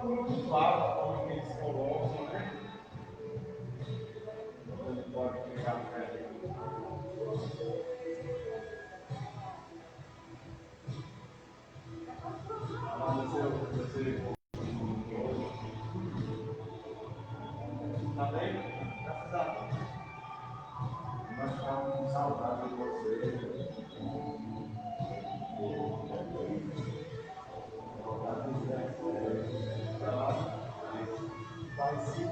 os lados, como que eles colocam, né? Você pode pegar o pé. Mas você tá bem? Graças a Deus. Nós estamos com saudade de você. Vai sim.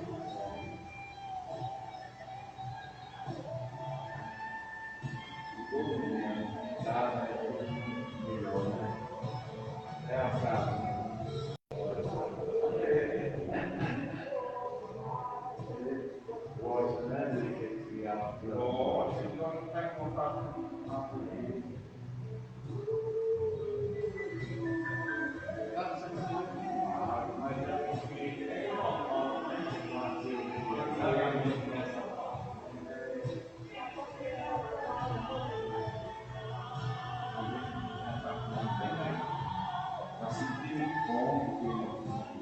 Todo mundo. Tá, melhor, né? É a frase. Gosta, né? De criar. Gosta, então não está em contato com a natureza. Mas é normal, né? Exatamente nessa parte. Está sentindo fome, muito fome.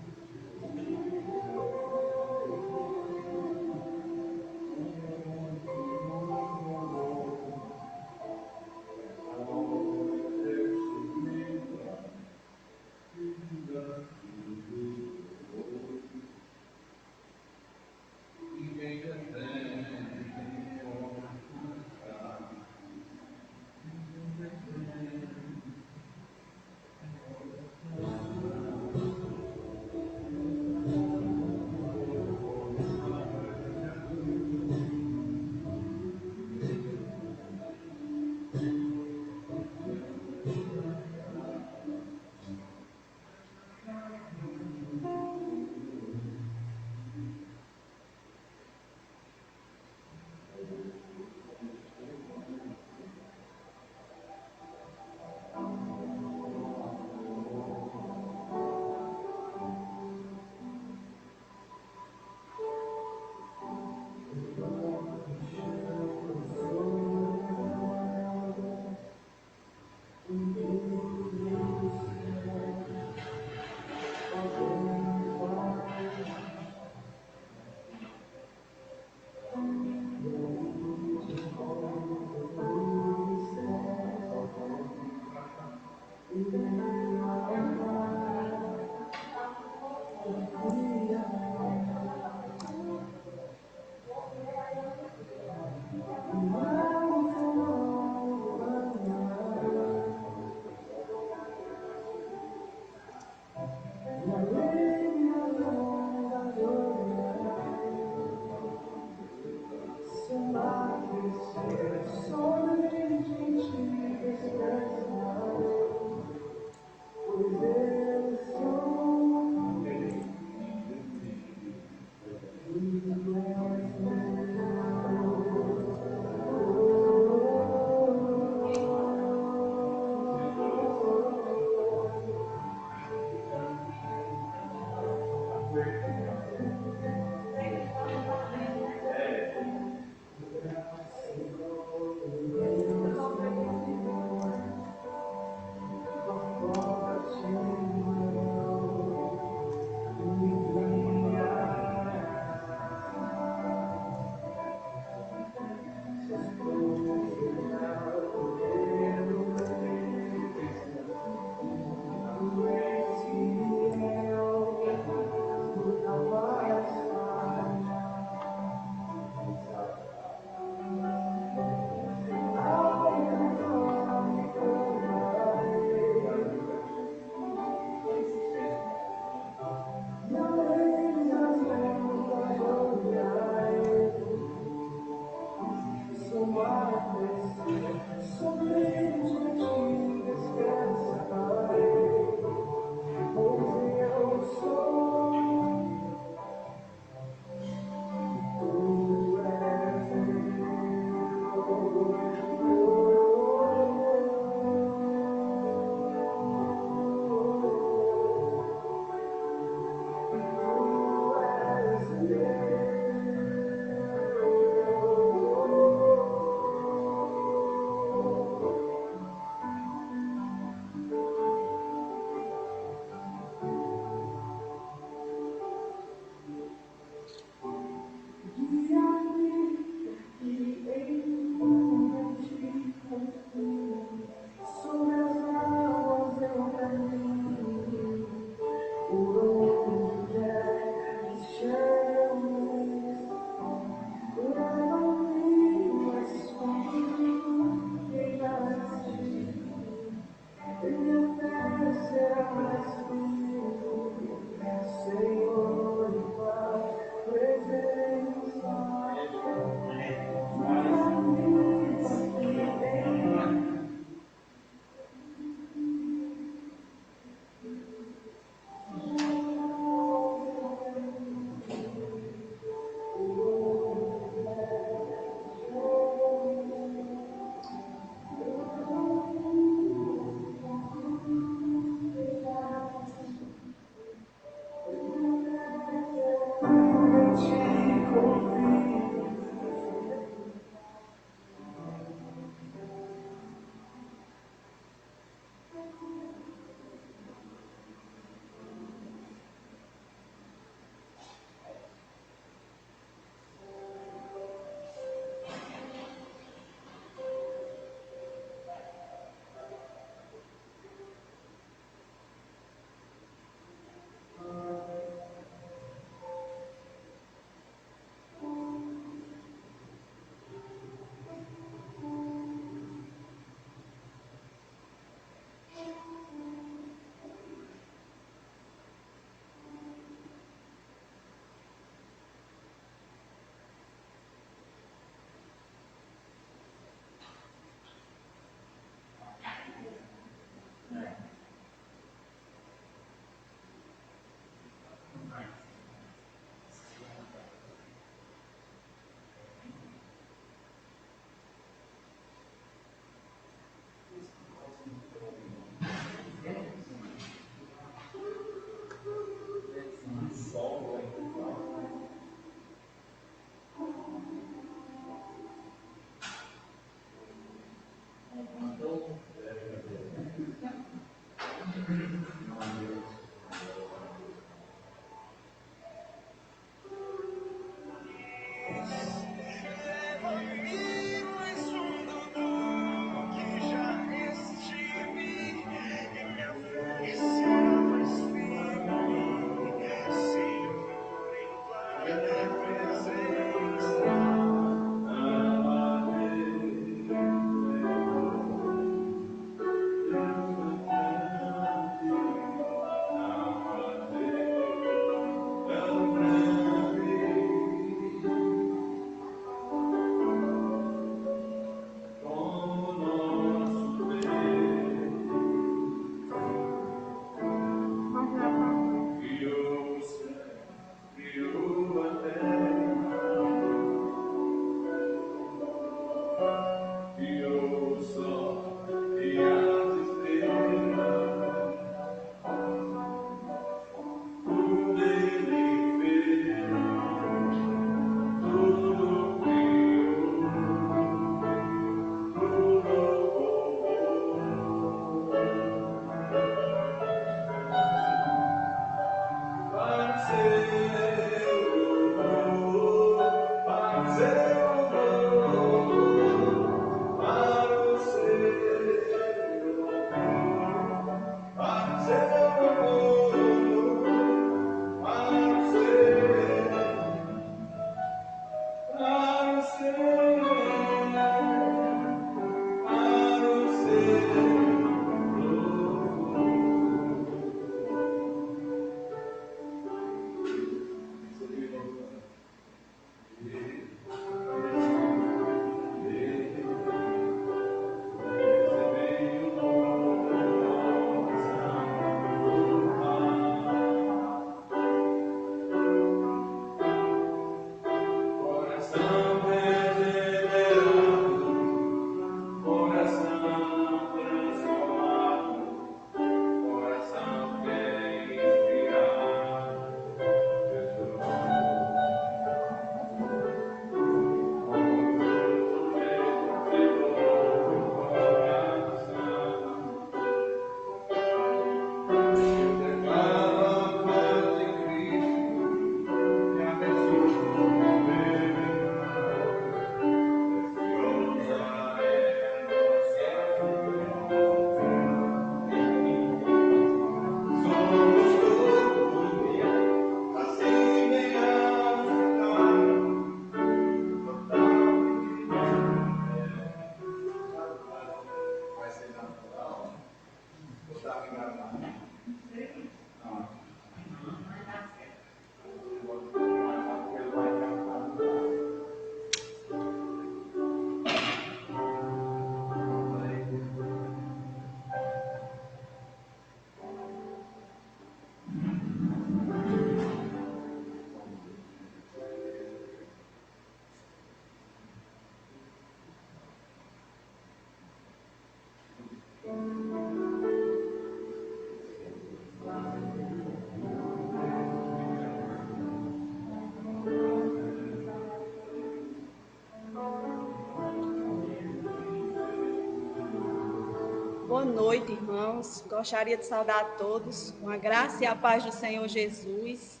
Boa noite, irmãos. Gostaria de saudar a todos com a graça e a paz do Senhor Jesus.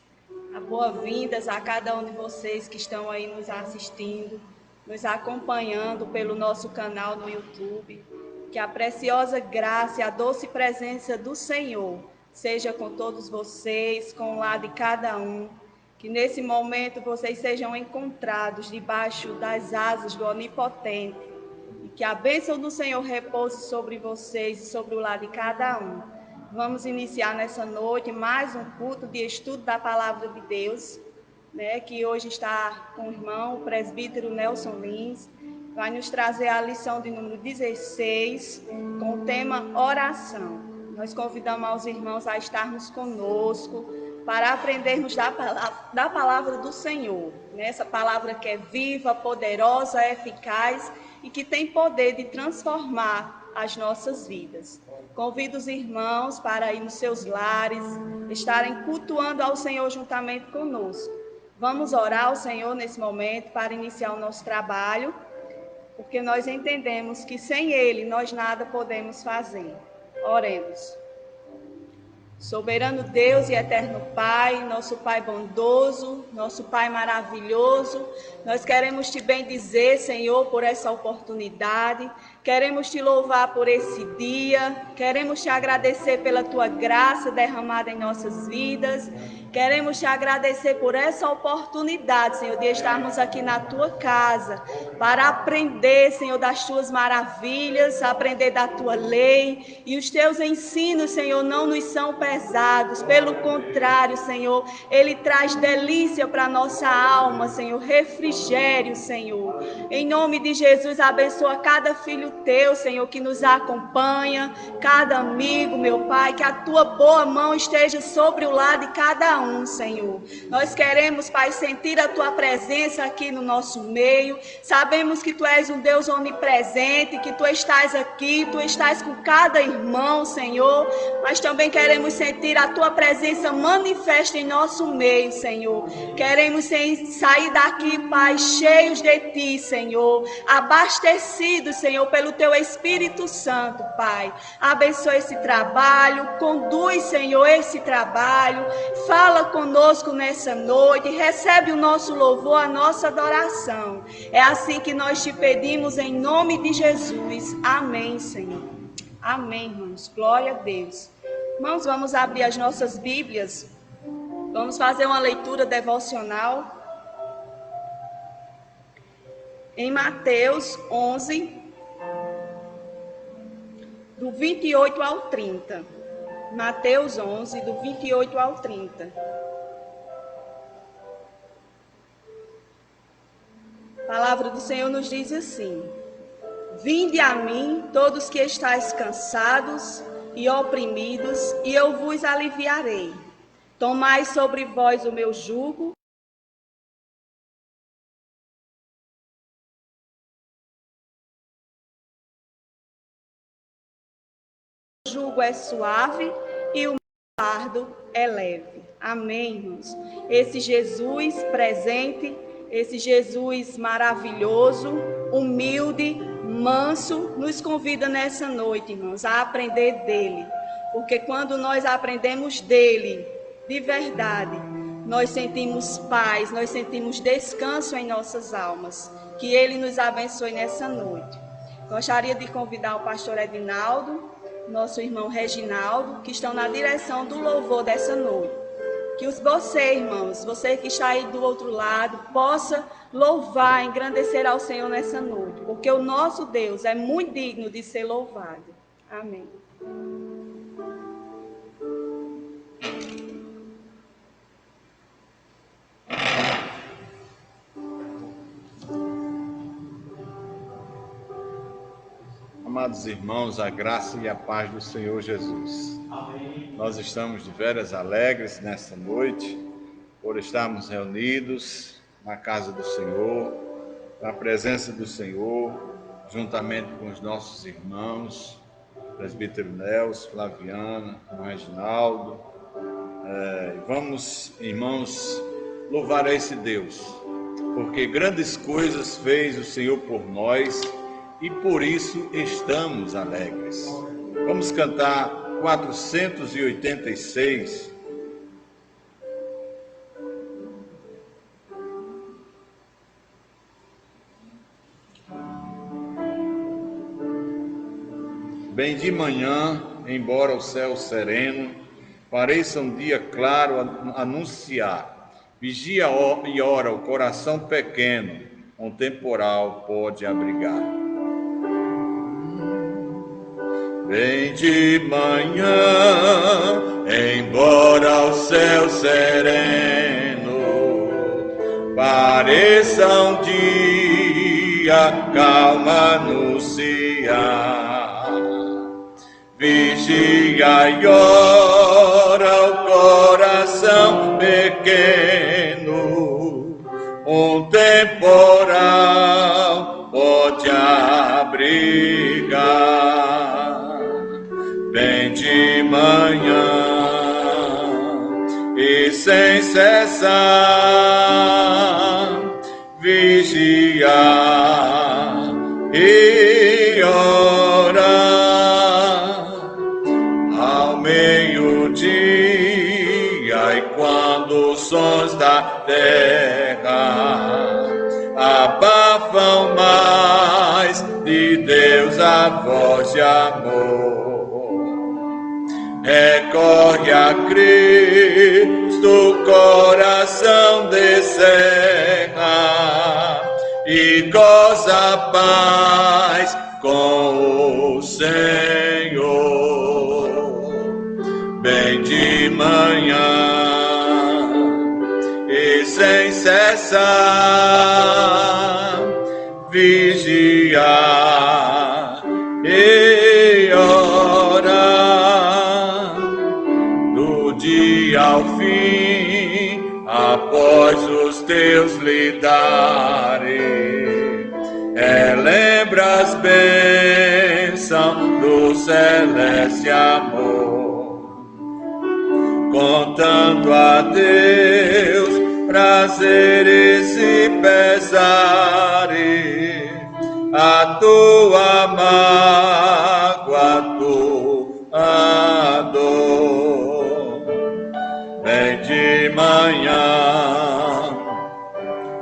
Boas-vindas a cada um de vocês que estão aí nos assistindo, nos acompanhando pelo nosso canal no YouTube. Que a preciosa graça e a doce presença do Senhor seja com todos vocês, com o lar de cada um. Que nesse momento vocês sejam encontrados debaixo das asas do Onipotente. E que a bênção do Senhor repouse sobre vocês e sobre o lar de cada um. Vamos iniciar nessa noite mais um culto de estudo da Palavra de Deus, né, que hoje está com o irmão, o presbítero Nelson Lins. Vai nos trazer a lição de número 16, com o tema oração. Nós convidamos aos irmãos a estarmos conosco para aprendermos da palavra do Senhor. Essa palavra que é viva, poderosa, eficaz e que tem poder de transformar as nossas vidas. Convido os irmãos para ir nos seus lares, estarem cultuando ao Senhor juntamente conosco. Vamos orar ao Senhor nesse momento para iniciar o nosso trabalho, porque nós entendemos que sem Ele nós nada podemos fazer. Oremos. Soberano Deus e eterno Pai, nosso Pai bondoso, nosso Pai maravilhoso, nós queremos te bendizer, Senhor, por essa oportunidade, queremos te louvar por esse dia, queremos te agradecer pela tua graça derramada em nossas vidas, queremos te agradecer por essa oportunidade, Senhor, de estarmos aqui na tua casa, para aprender, Senhor, das tuas maravilhas, aprender da tua lei, e os teus ensinos, Senhor, não nos são pesados, pelo contrário, Senhor, Ele traz delícia para a nossa alma, Senhor, refrigério, Senhor. Em nome de Jesus, abençoa cada filho teu, Senhor, que nos acompanha, cada amigo, meu Pai, que a tua boa mão esteja sobre o lado de cada um, Senhor. Nós queremos, Pai, sentir a tua presença aqui no nosso meio, sabemos que tu és um Deus onipresente, que tu estás aqui, tu estás com cada irmão, Senhor, mas também queremos sentir a tua presença manifesta em nosso meio, Senhor. Queremos sair daqui, Pai, cheios de ti, Senhor, abastecidos, Senhor, pelo teu Espírito Santo, Pai. Abençoa esse trabalho, conduz, Senhor, esse trabalho, fala conosco nessa noite, recebe o nosso louvor, a nossa adoração. É assim que nós te pedimos em nome de Jesus. Amém, Senhor. Amém, irmãos. Glória a Deus. Irmãos, vamos abrir as nossas Bíblias. Vamos fazer uma leitura devocional em Mateus 11, do 28 ao 30. Mateus 11, do 28 ao 30. A palavra do Senhor nos diz assim: Vinde a mim, todos que estáis cansados e oprimidos, e eu vos aliviarei. Tomai sobre vós o meu jugo. O jugo é suave e o fardo é leve. Amém, irmãos? Esse Jesus presente, esse Jesus maravilhoso, humilde, manso, nos convida nessa noite, irmãos, a aprender dele. Porque quando nós aprendemos dele, de verdade, nós sentimos paz, nós sentimos descanso em nossas almas. Que ele nos abençoe nessa noite. Gostaria de convidar o pastor Edinaldo, nosso irmão Reginaldo, que estão na direção do louvor dessa noite. Que você, irmãos, você que está aí do outro lado, possa louvar, engrandecer ao Senhor nessa noite, porque o nosso Deus é muito digno de ser louvado. Amém. Amados irmãos, a graça e a paz do Senhor Jesus. Amém. Nós estamos de veras alegres nesta noite, por estarmos reunidos na casa do Senhor, na presença do Senhor, juntamente com os nossos irmãos, presbítero Nelson, Flaviana, com Reginaldo. Vamos, irmãos, louvar a esse Deus, porque grandes coisas fez o Senhor por nós, e por isso estamos alegres. Vamos cantar 486. Bem de manhã, embora o céu sereno pareça um dia claro a anunciar, vigia e ora o coração pequeno, um temporal pode abrigar. Bem de manhã, embora o céu sereno pareça um dia calma anunciar, vigia e ora o coração pequeno, um temporal pode abrigar. Bem de manhã e sem cessar, vigiar e orar. Meio-dia, e quando os sons da terra abafam mais de Deus a voz de amor, recorre a Cristo, o coração descerra e goza a paz com o Senhor. Bem de manhã e sem cessar, vigiar e orar, do dia ao fim, após os teus lidares, relembra as bênçãos do celeste amor, contando a Deus prazeres e pesares, a tua mágoa, a tua dor. Vem de manhã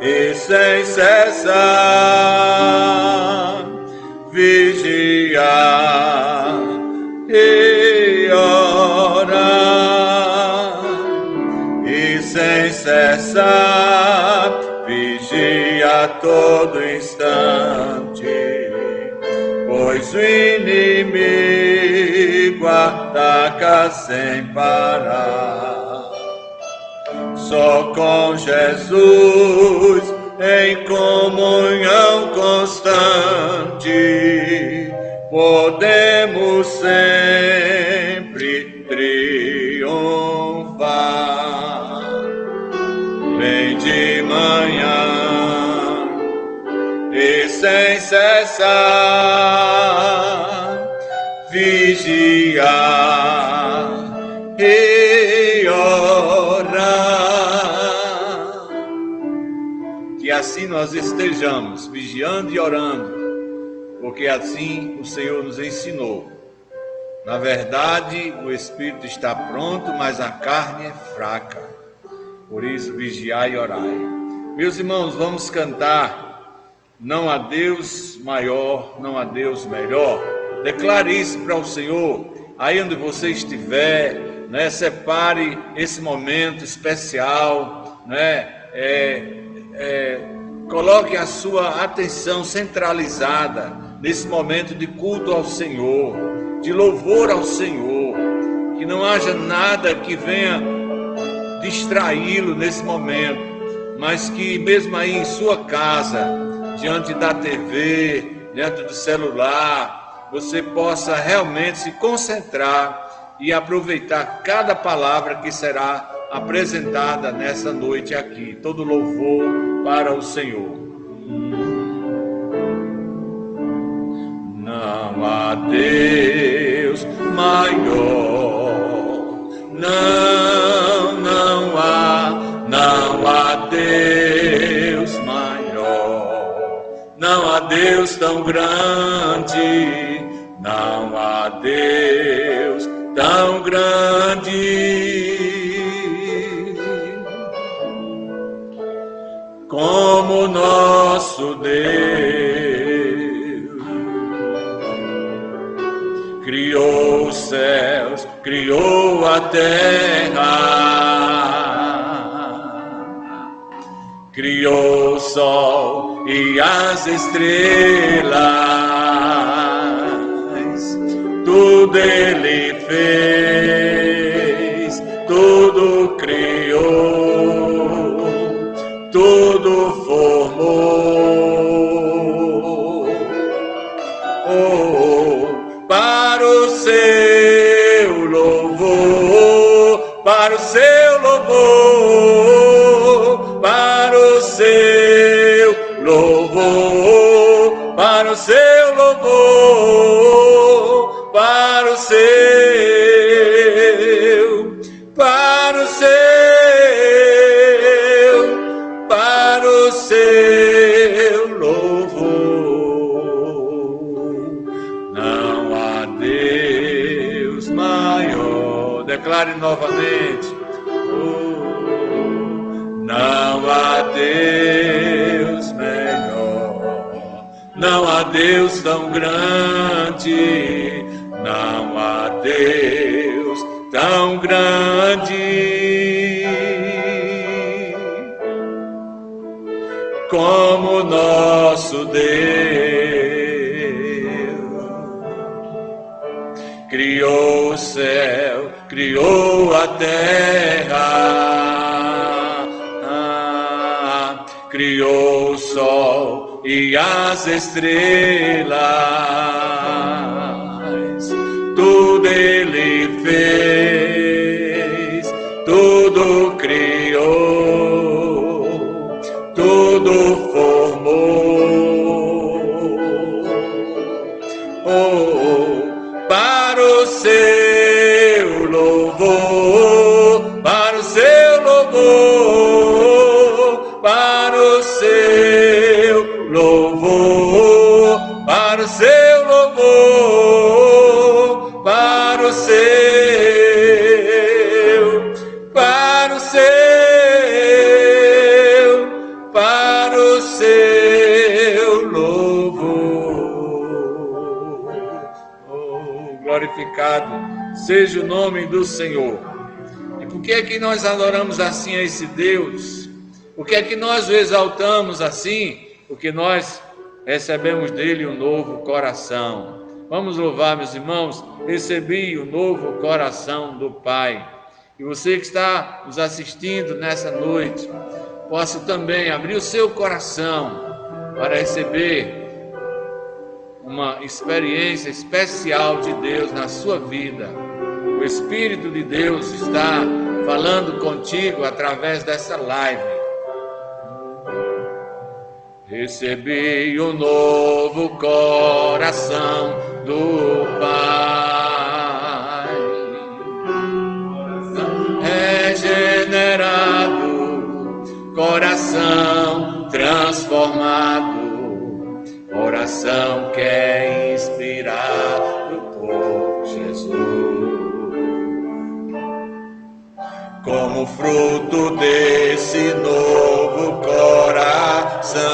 e sem cessar, vigiar e orar, e sem cessar, vigia a todo instante, pois o inimigo ataca sem parar. Só com Jesus em comunhão constante podemos sempre triunfar. Vem de manhã e sem cessar, vigiar e orar. Que assim nós estejamos vigiando e orando, porque assim o Senhor nos ensinou. Na verdade, o Espírito está pronto, mas a carne é fraca. Por isso, vigiai e orai. Meus irmãos, vamos cantar: não há Deus maior, não há Deus melhor. Declare isso para o Senhor, aí onde você estiver, né? Separe esse momento especial, né? Coloque a sua atenção centralizada nesse momento de culto ao Senhor, de louvor ao Senhor, que não haja nada que venha distraí-lo nesse momento, mas que mesmo aí em sua casa, diante da TV, diante do celular, você possa realmente se concentrar e aproveitar cada palavra que será apresentada nessa noite aqui. Todo louvor para o Senhor. Não há Deus maior, não há Deus maior, não há Deus tão grande Não há Deus tão grande como nosso Deus. Criou os céus, criou a terra, criou o sol e as estrelas, tudo Ele fez, tudo criou, tudo formou, para o seu louvor, para o seu louvor, para o seu louvor, para o seu louvor, para o seu louvor. Não há Deus maior. Declare novamente. Não há Deus melhor. Não há Deus tão grande. Não há Deus tão grande como nosso Deus. Criou o céu, criou a terra, criou o sol e as estrelas, tudo Ele fez, tudo criou, tudo formou, para o seu louvor, para o seu louvor, para o seu louvor, para o seu louvor, para o seu louvor. Glorificado seja o nome do Senhor. E por que é que nós adoramos assim a esse Deus? Por que é que nós o exaltamos assim? Porque nós recebemos dele um novo coração. Vamos louvar, meus irmãos. Recebi o novo coração do Pai. E você que está nos assistindo nessa noite, possa também abrir o seu coração para receber uma experiência especial de Deus na sua vida. O Espírito de Deus está falando contigo através dessa live. Recebi um novo coração do Pai, regenerado, coração transformado, coração que é inspirado por Jesus. Como fruto desse novo coração,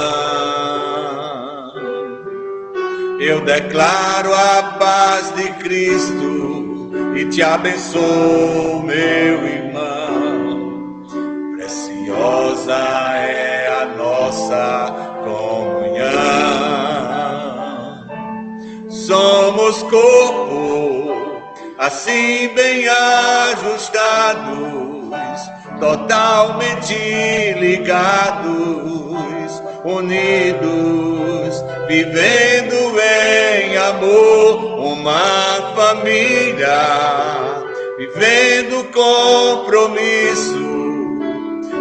eu declaro a paz de Cristo e te abençoo, meu irmão. Preciosa é a nossa comunhão. Somos corpo, assim bem ajustados, totalmente ligados, unidos, vivendo em amor, uma família, vivendo compromisso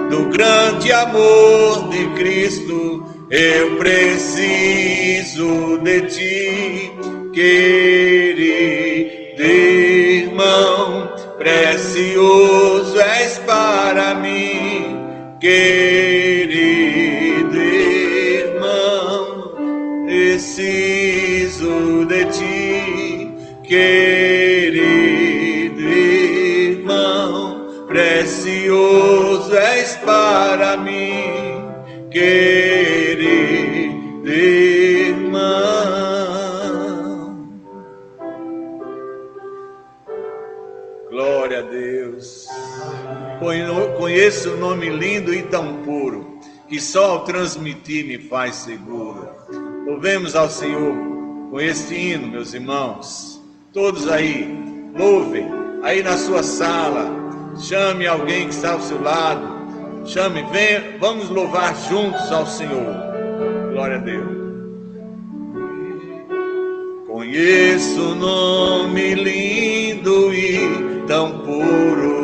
do grande amor de Cristo. Eu preciso de ti, querido irmão, precioso és para mim, querido irmão, preciso de ti. querido irmão, precioso és para mim, querido irmão. Glória a Deus. Conheço o nome lindo e tão puro, que só ao transmitir me faz seguro. Louvemos ao Senhor com este hino, meus irmãos. Todos aí, louvem. Aí na sua sala, chame alguém que está ao seu lado. Chame, venha, vamos louvar juntos ao Senhor. Glória a Deus. Conheço o nome lindo e tão puro,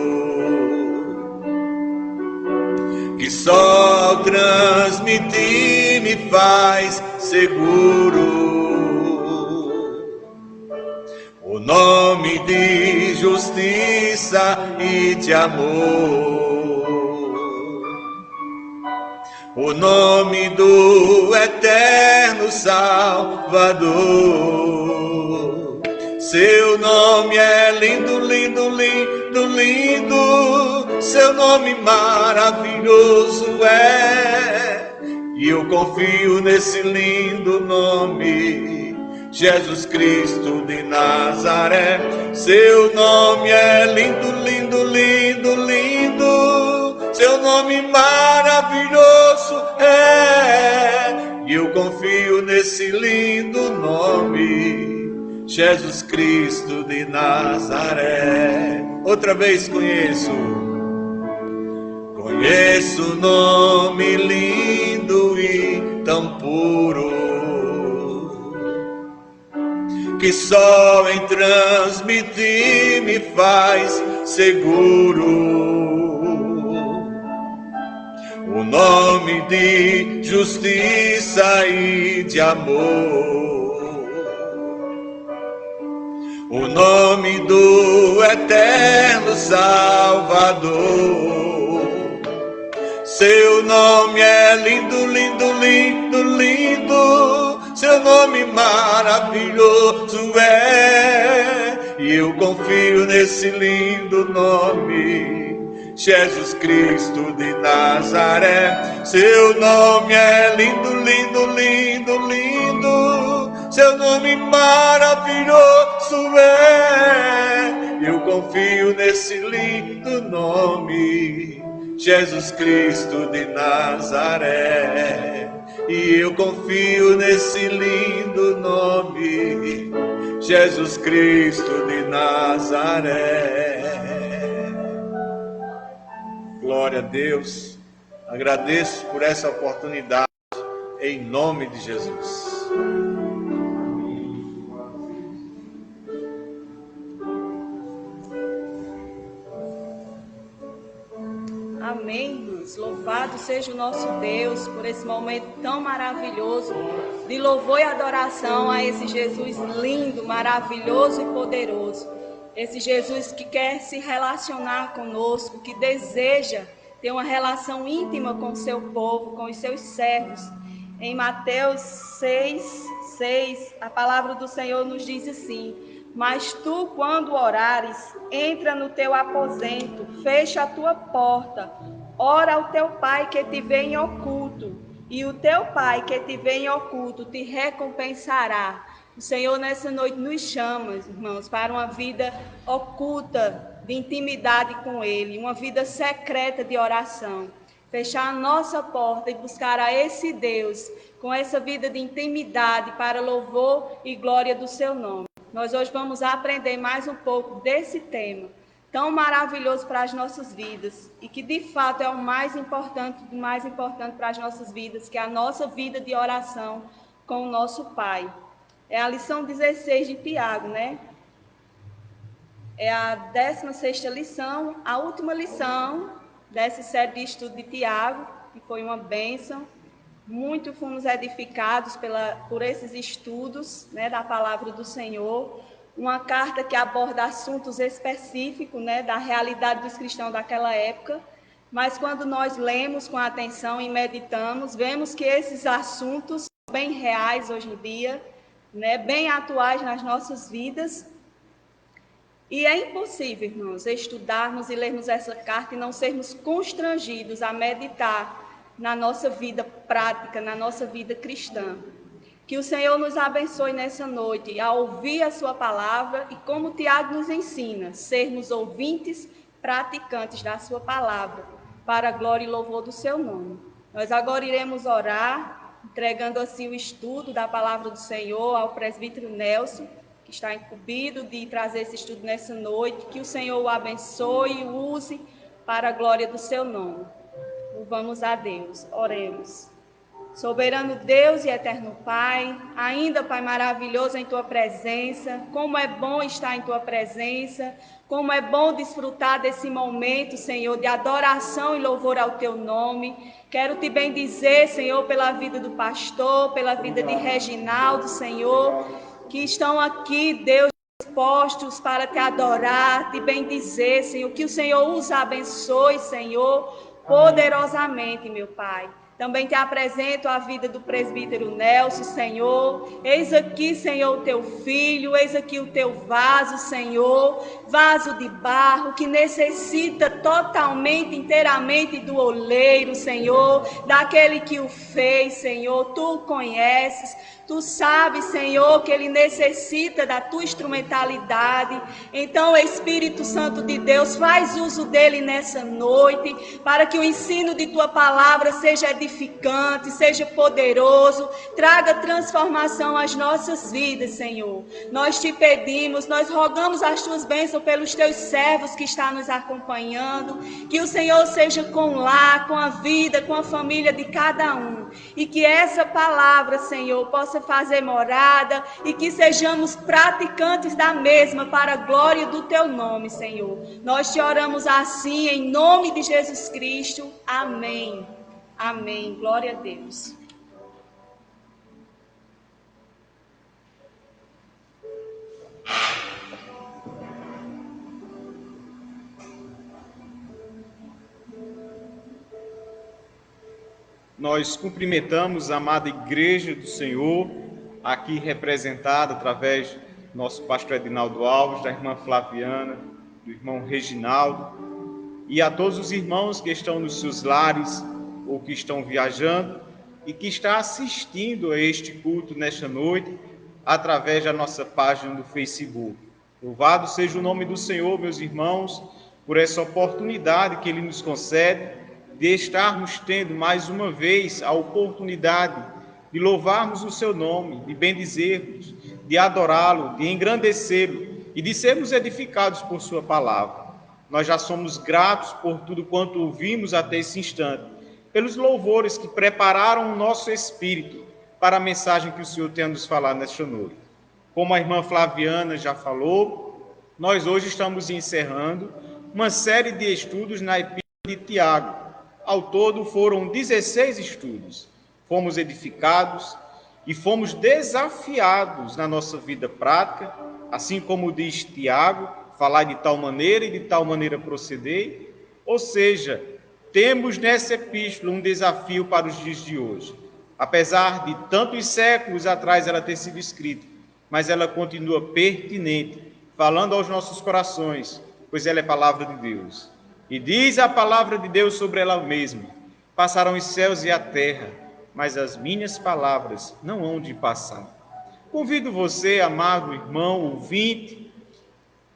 que só ao transmitir me faz seguro. O nome de justiça e de amor, o nome do eterno Salvador. Seu nome é lindo, lindo, lindo, lindo. Seu nome maravilhoso é. E eu confio nesse lindo nome, Jesus Cristo de Nazaré. Seu nome é lindo, lindo, lindo, lindo. Seu nome maravilhoso é. E eu confio nesse lindo nome, Jesus Cristo de Nazaré. Outra vez conheço o nome lindo e tão puro, que só em transmitir me faz seguro. O nome de justiça e de amor, o nome do eterno Salvador. Seu nome é lindo, lindo, lindo, lindo. Seu nome maravilhoso é. E eu confio nesse lindo nome, Jesus Cristo de Nazaré. Seu nome é lindo, lindo, lindo, lindo. Seu nome maravilhoso é. Eu confio nesse lindo nome, Jesus Cristo de Nazaré. E eu confio nesse lindo nome, Jesus Cristo de Nazaré. Glória a Deus. Agradeço por essa oportunidade, em nome de Jesus. Amém, irmãos. Louvado seja o nosso Deus por esse momento tão maravilhoso de louvor e adoração a esse Jesus lindo, maravilhoso e poderoso. Esse Jesus que quer se relacionar conosco, que deseja ter uma relação íntima com o seu povo, com os seus servos. Em Mateus 6, a palavra do Senhor nos diz assim: mas tu, quando orares, entra no teu aposento, fecha a tua porta, ora ao teu Pai que te vê em oculto, e o teu Pai que te vê em oculto te recompensará. O Senhor nessa noite nos chama, irmãos, para uma vida oculta, de intimidade com Ele, uma vida secreta de oração. Fechar a nossa porta e buscar a esse Deus, com essa vida de intimidade para louvor e glória do seu nome. Nós hoje vamos aprender mais um pouco desse tema, tão maravilhoso para as nossas vidas, e que de fato é o mais importante para as nossas vidas, que é a nossa vida de oração com o nosso Pai. É a lição 16 de Tiago, né? É a 16ª lição, a última lição dessa série de estudo de Tiago, que foi uma bênção. Muito fomos edificados por esses estudos, né, da palavra do Senhor. Uma carta que aborda assuntos específicos, né, da realidade dos cristãos daquela época. Mas quando nós lemos com atenção e meditamos, vemos que esses assuntos são bem reais hoje em dia, né, bem atuais nas nossas vidas. E é impossível, irmãos, estudarmos e lermos essa carta e não sermos constrangidos a meditar na nossa vida prática, na nossa vida cristã. Que o Senhor nos abençoe nessa noite a ouvir a sua palavra e, como Tiago nos ensina, sermos ouvintes, praticantes da sua palavra, para a glória e louvor do seu nome. Nós agora iremos orar, entregando assim o estudo da palavra do Senhor ao presbítero Nelson, que está incumbido de trazer esse estudo nessa noite. Que o Senhor o abençoe e o use para a glória do seu nome. Louvamos a Deus. Oremos. Soberano Deus e eterno Pai, ainda, Pai maravilhoso, em Tua presença, como é bom estar em Tua presença, como é bom desfrutar desse momento, Senhor, de adoração e louvor ao Teu nome. Quero Te bendizer, Senhor, pela vida do pastor, pela vida de Reginaldo, Senhor, que estão aqui, Deus, dispostos para Te adorar, Te bendizer, Senhor, que o Senhor os abençoe, Senhor, poderosamente, meu Pai. Também te apresento a vida do presbítero Nelson, Senhor. Eis aqui, Senhor, o teu filho, eis aqui o teu vaso, Senhor, vaso de barro que necessita totalmente, inteiramente do oleiro, Senhor, daquele que o fez, Senhor. Tu o conheces. Tu sabes, Senhor, que ele necessita da tua instrumentalidade. Então, Espírito Santo de Deus, faz uso dele nessa noite, para que o ensino de tua palavra seja edificante, seja poderoso, traga transformação às nossas vidas, Senhor. Nós te pedimos, nós rogamos as tuas bênçãos pelos teus servos que estão nos acompanhando, que o Senhor seja com o lar, com a vida, com a família de cada um, e que essa palavra, Senhor, possa fazer morada e que sejamos praticantes da mesma para a glória do teu nome, Senhor. Nós te oramos assim em nome de Jesus Cristo. Amém. Amém. Glória a Deus. Nós cumprimentamos a amada Igreja do Senhor, aqui representada através do nosso pastor Edinaldo Alves, da irmã Flaviana, do irmão Reginaldo, e a todos os irmãos que estão nos seus lares ou que estão viajando e que estão assistindo a este culto nesta noite através da nossa página do Facebook. Louvado seja o nome do Senhor, meus irmãos, por essa oportunidade que Ele nos concede de estarmos tendo mais uma vez a oportunidade de louvarmos o seu nome, de bendizermos, de adorá-lo, de engrandecê-lo e de sermos edificados por sua palavra. Nós já somos gratos por tudo quanto ouvimos até esse instante, pelos louvores que prepararam o nosso espírito para a mensagem que o Senhor tem a nos falar nesta noite. Como a irmã Flaviana já falou, nós hoje estamos encerrando uma série de estudos na Epístola de Tiago. Ao todo foram 16 estudos. Fomos edificados e fomos desafiados na nossa vida prática, assim como diz Tiago, falar de tal maneira e de tal maneira proceder. Ou seja, temos nessa epístola um desafio para os dias de hoje. Apesar de tantos séculos atrás ela ter sido escrita, mas ela continua pertinente, falando aos nossos corações, pois ela é palavra de Deus. E diz a palavra de Deus sobre ela mesma: passarão os céus e a terra, mas as minhas palavras não hão de passar. Convido você, amado irmão, ouvinte,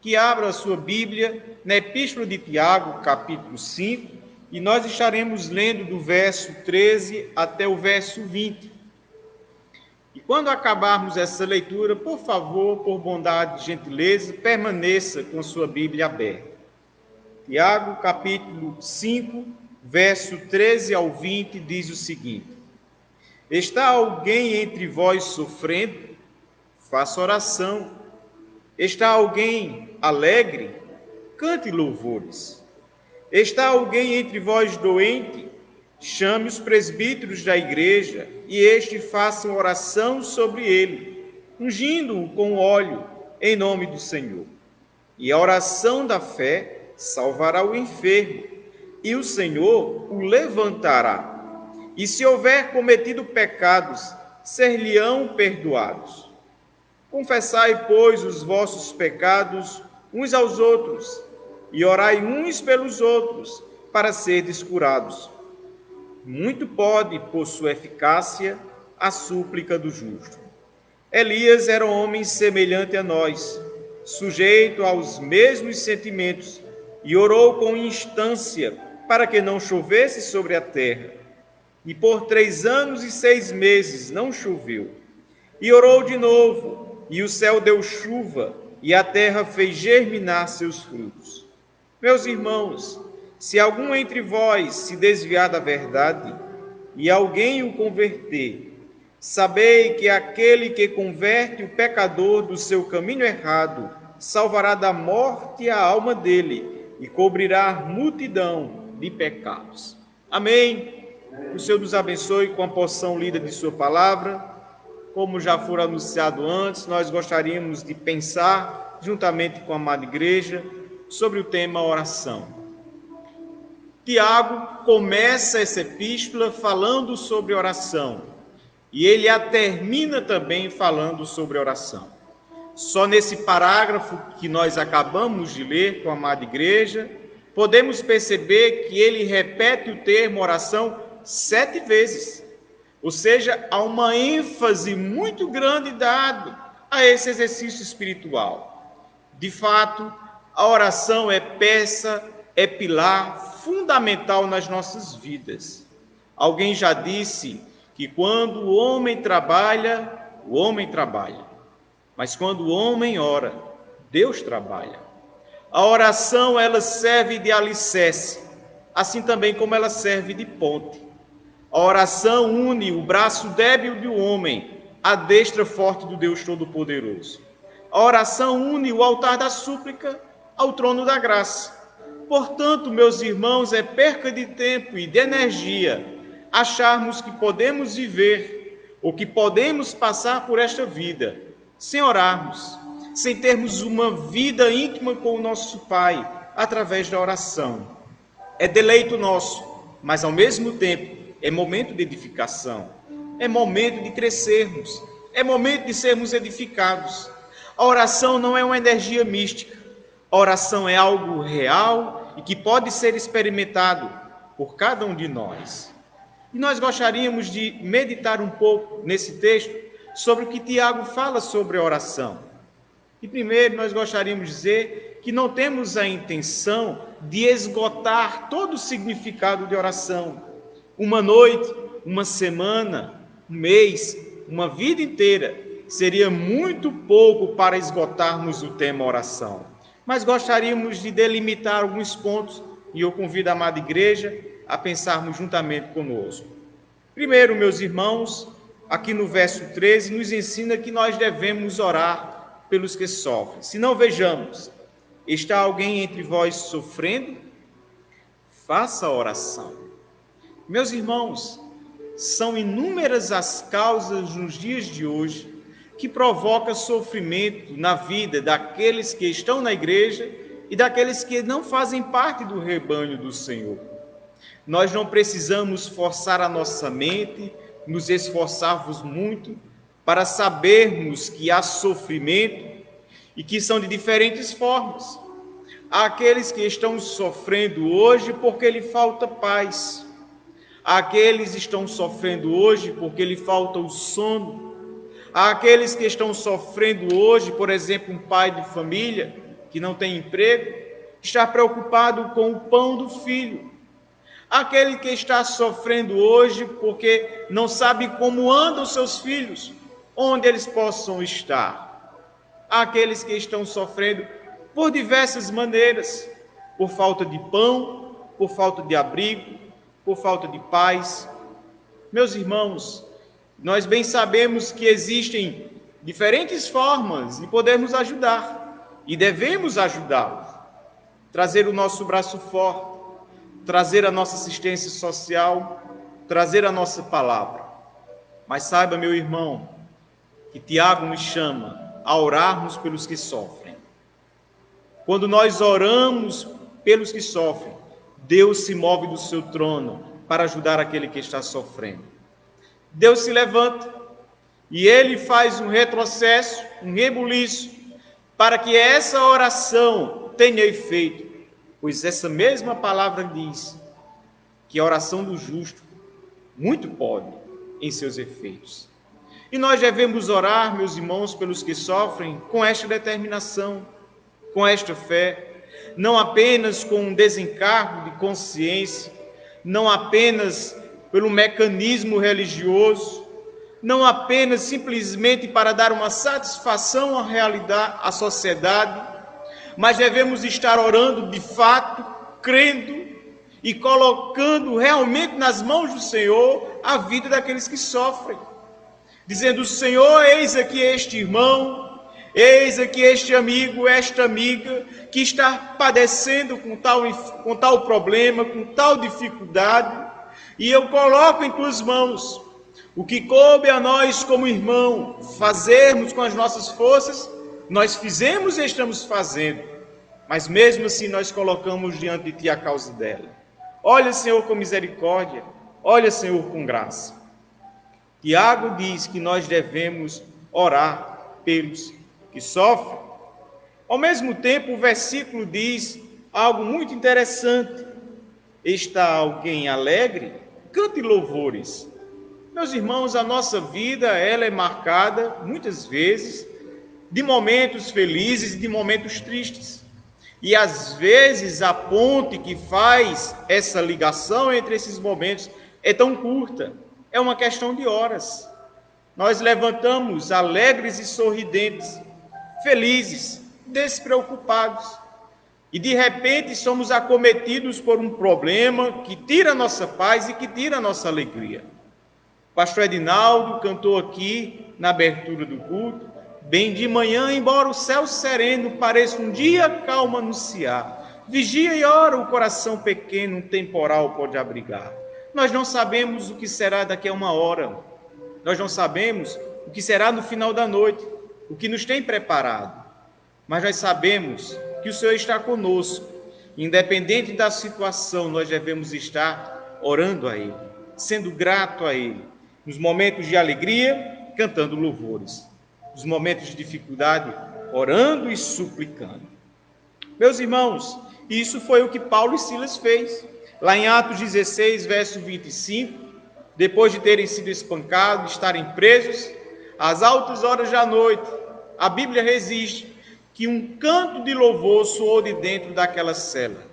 que abra a sua Bíblia na Epístola de Tiago, capítulo 5, e nós estaremos lendo do verso 13 até o verso 20. E quando acabarmos essa leitura, por favor, por bondade e gentileza, permaneça com sua Bíblia aberta. Tiago, capítulo 5, verso 13 ao 20, diz o seguinte: Está alguém entre vós sofrendo? Faça oração. Está alguém alegre? Cante louvores. Está alguém entre vós doente? Chame os presbíteros da igreja, e estes façam oração sobre ele, ungindo-o com óleo, em nome do Senhor. E a oração da fé salvará o enfermo, e o Senhor o levantará. E se houver cometido pecados, ser-lhe-ão perdoados. Confessai, pois, os vossos pecados uns aos outros, e orai uns pelos outros, para serdes curados. Muito pode, por sua eficácia, a súplica do justo. Elias era um homem semelhante a nós, sujeito aos mesmos sentimentos, e orou com instância para que não chovesse sobre a terra. E por 3 anos e 6 meses não choveu. E orou de novo, e o céu deu chuva, e a terra fez germinar seus frutos. Meus irmãos, se algum entre vós se desviar da verdade, e alguém o converter, sabei que aquele que converte o pecador do seu caminho errado, salvará da morte a alma dele, e cobrirá multidão de pecados. Amém. O Senhor nos abençoe com a porção lida de sua palavra. Como já for anunciado antes, nós gostaríamos de pensar, juntamente com a amada igreja, sobre o tema oração. Tiago começa essa epístola falando sobre oração, e ele a termina também falando sobre oração. Só nesse parágrafo que nós acabamos de ler com a amada igreja, podemos perceber que ele repete o termo oração 7 vezes. Ou seja, há uma ênfase muito grande dada a esse exercício espiritual. De fato, a oração é peça, é pilar fundamental nas nossas vidas. Alguém já disse que quando o homem trabalha, mas quando o homem ora, Deus trabalha. A oração, ela serve de alicerce, assim também como ela serve de ponte. A oração une o braço débil do homem à destra forte do Deus Todo-Poderoso. A oração une o altar da súplica ao trono da graça. Portanto, meus irmãos, é perca de tempo e de energia acharmos que podemos viver ou que podemos passar por esta vida sem orarmos, sem termos uma vida íntima com o nosso Pai através da oração. É deleito nosso, mas ao mesmo tempo é momento de edificação, é momento de crescermos, é momento de sermos edificados. A oração não é uma energia mística, a oração é algo real e que pode ser experimentado por cada um de nós. E nós gostaríamos de meditar um pouco nesse texto sobre o que Tiago fala sobre a oração. E primeiro nós gostaríamos de dizer que não temos a intenção de esgotar todo o significado de oração. Uma noite, uma semana, um mês, uma vida inteira seria muito pouco para esgotarmos o tema oração. Mas gostaríamos de delimitar alguns pontos e eu convido a amada igreja a pensarmos juntamente conosco. Primeiro, meus irmãos, aqui no verso 13, nos ensina que nós devemos orar pelos que sofrem. Se não, vejamos, está alguém entre vós sofrendo? Faça a oração. Meus irmãos, são inúmeras as causas nos dias de hoje que provocam sofrimento na vida daqueles que estão na igreja e daqueles que não fazem parte do rebanho do Senhor. Nós não precisamos forçar a nossa mente, nos esforçarmos muito para sabermos que há sofrimento e que são de diferentes formas. Há aqueles que estão sofrendo hoje porque lhe falta paz. Há aqueles que estão sofrendo hoje porque lhe falta o sono. Há aqueles que estão sofrendo hoje, por exemplo, um pai de família que não tem emprego, está preocupado com o pão do filho. Aquele que está sofrendo hoje porque não sabe como andam os seus filhos, onde eles possam estar. Há aqueles que estão sofrendo por diversas maneiras, por falta de pão, por falta de abrigo, por falta de paz. Meus irmãos, nós bem sabemos que existem diferentes formas de podermos ajudar e devemos ajudá-los. Trazer o nosso braço forte, trazer a nossa assistência social, trazer a nossa palavra. Mas saiba, meu irmão, que Tiago nos chama a orarmos pelos que sofrem. Quando nós oramos pelos que sofrem, Deus se move do seu trono para ajudar aquele que está sofrendo. Deus se levanta e Ele faz um retrocesso, um rebuliço, para que essa oração tenha efeito, pois essa mesma palavra diz que a oração do justo muito pode em seus efeitos. E nós devemos orar, meus irmãos, pelos que sofrem com esta determinação, com esta fé, não apenas com um desencargo de consciência, não apenas pelo mecanismo religioso, não apenas simplesmente para dar uma satisfação à realidade, à sociedade, mas devemos estar orando de fato, crendo e colocando realmente nas mãos do Senhor a vida daqueles que sofrem, dizendo: Senhor, eis aqui este irmão, eis aqui este amigo, esta amiga, que está padecendo com tal problema, com tal dificuldade, e eu coloco em tuas mãos. O que coube a nós como irmão fazermos com as nossas forças, nós fizemos e estamos fazendo, mas mesmo assim nós colocamos diante de ti a causa dela. Olha, Senhor, com misericórdia, olha, Senhor, com graça. Tiago diz que nós devemos orar pelos que sofrem. Ao mesmo tempo, o versículo diz algo muito interessante: está alguém alegre? Cante louvores. Meus irmãos, a nossa vida, ela é marcada, muitas vezes, de momentos felizes e de momentos tristes. E, às vezes, a ponte que faz essa ligação entre esses momentos é tão curta. É uma questão de horas. Nós levantamos alegres e sorridentes, felizes, despreocupados. E, de repente, somos acometidos por um problema que tira a nossa paz e que tira a nossa alegria. O pastor Edinaldo cantou aqui, na abertura do culto: bem de manhã, embora o céu sereno pareça um dia calmo anunciar, vigia e ora o coração pequeno, um temporal pode abrigar. Nós não sabemos o que será daqui a uma hora, nós não sabemos o que será no final da noite, o que nos tem preparado, mas nós sabemos que o Senhor está conosco. Independente da situação, nós devemos estar orando a Ele, sendo grato a Ele, nos momentos de alegria, cantando louvores, nos momentos de dificuldade, orando e suplicando. Meus irmãos, isso foi o que Paulo e Silas fez. Lá em Atos 16, verso 25, depois de terem sido espancados, estarem presos, às altas horas da noite, a Bíblia resiste que um canto de louvor soou de dentro daquela cela.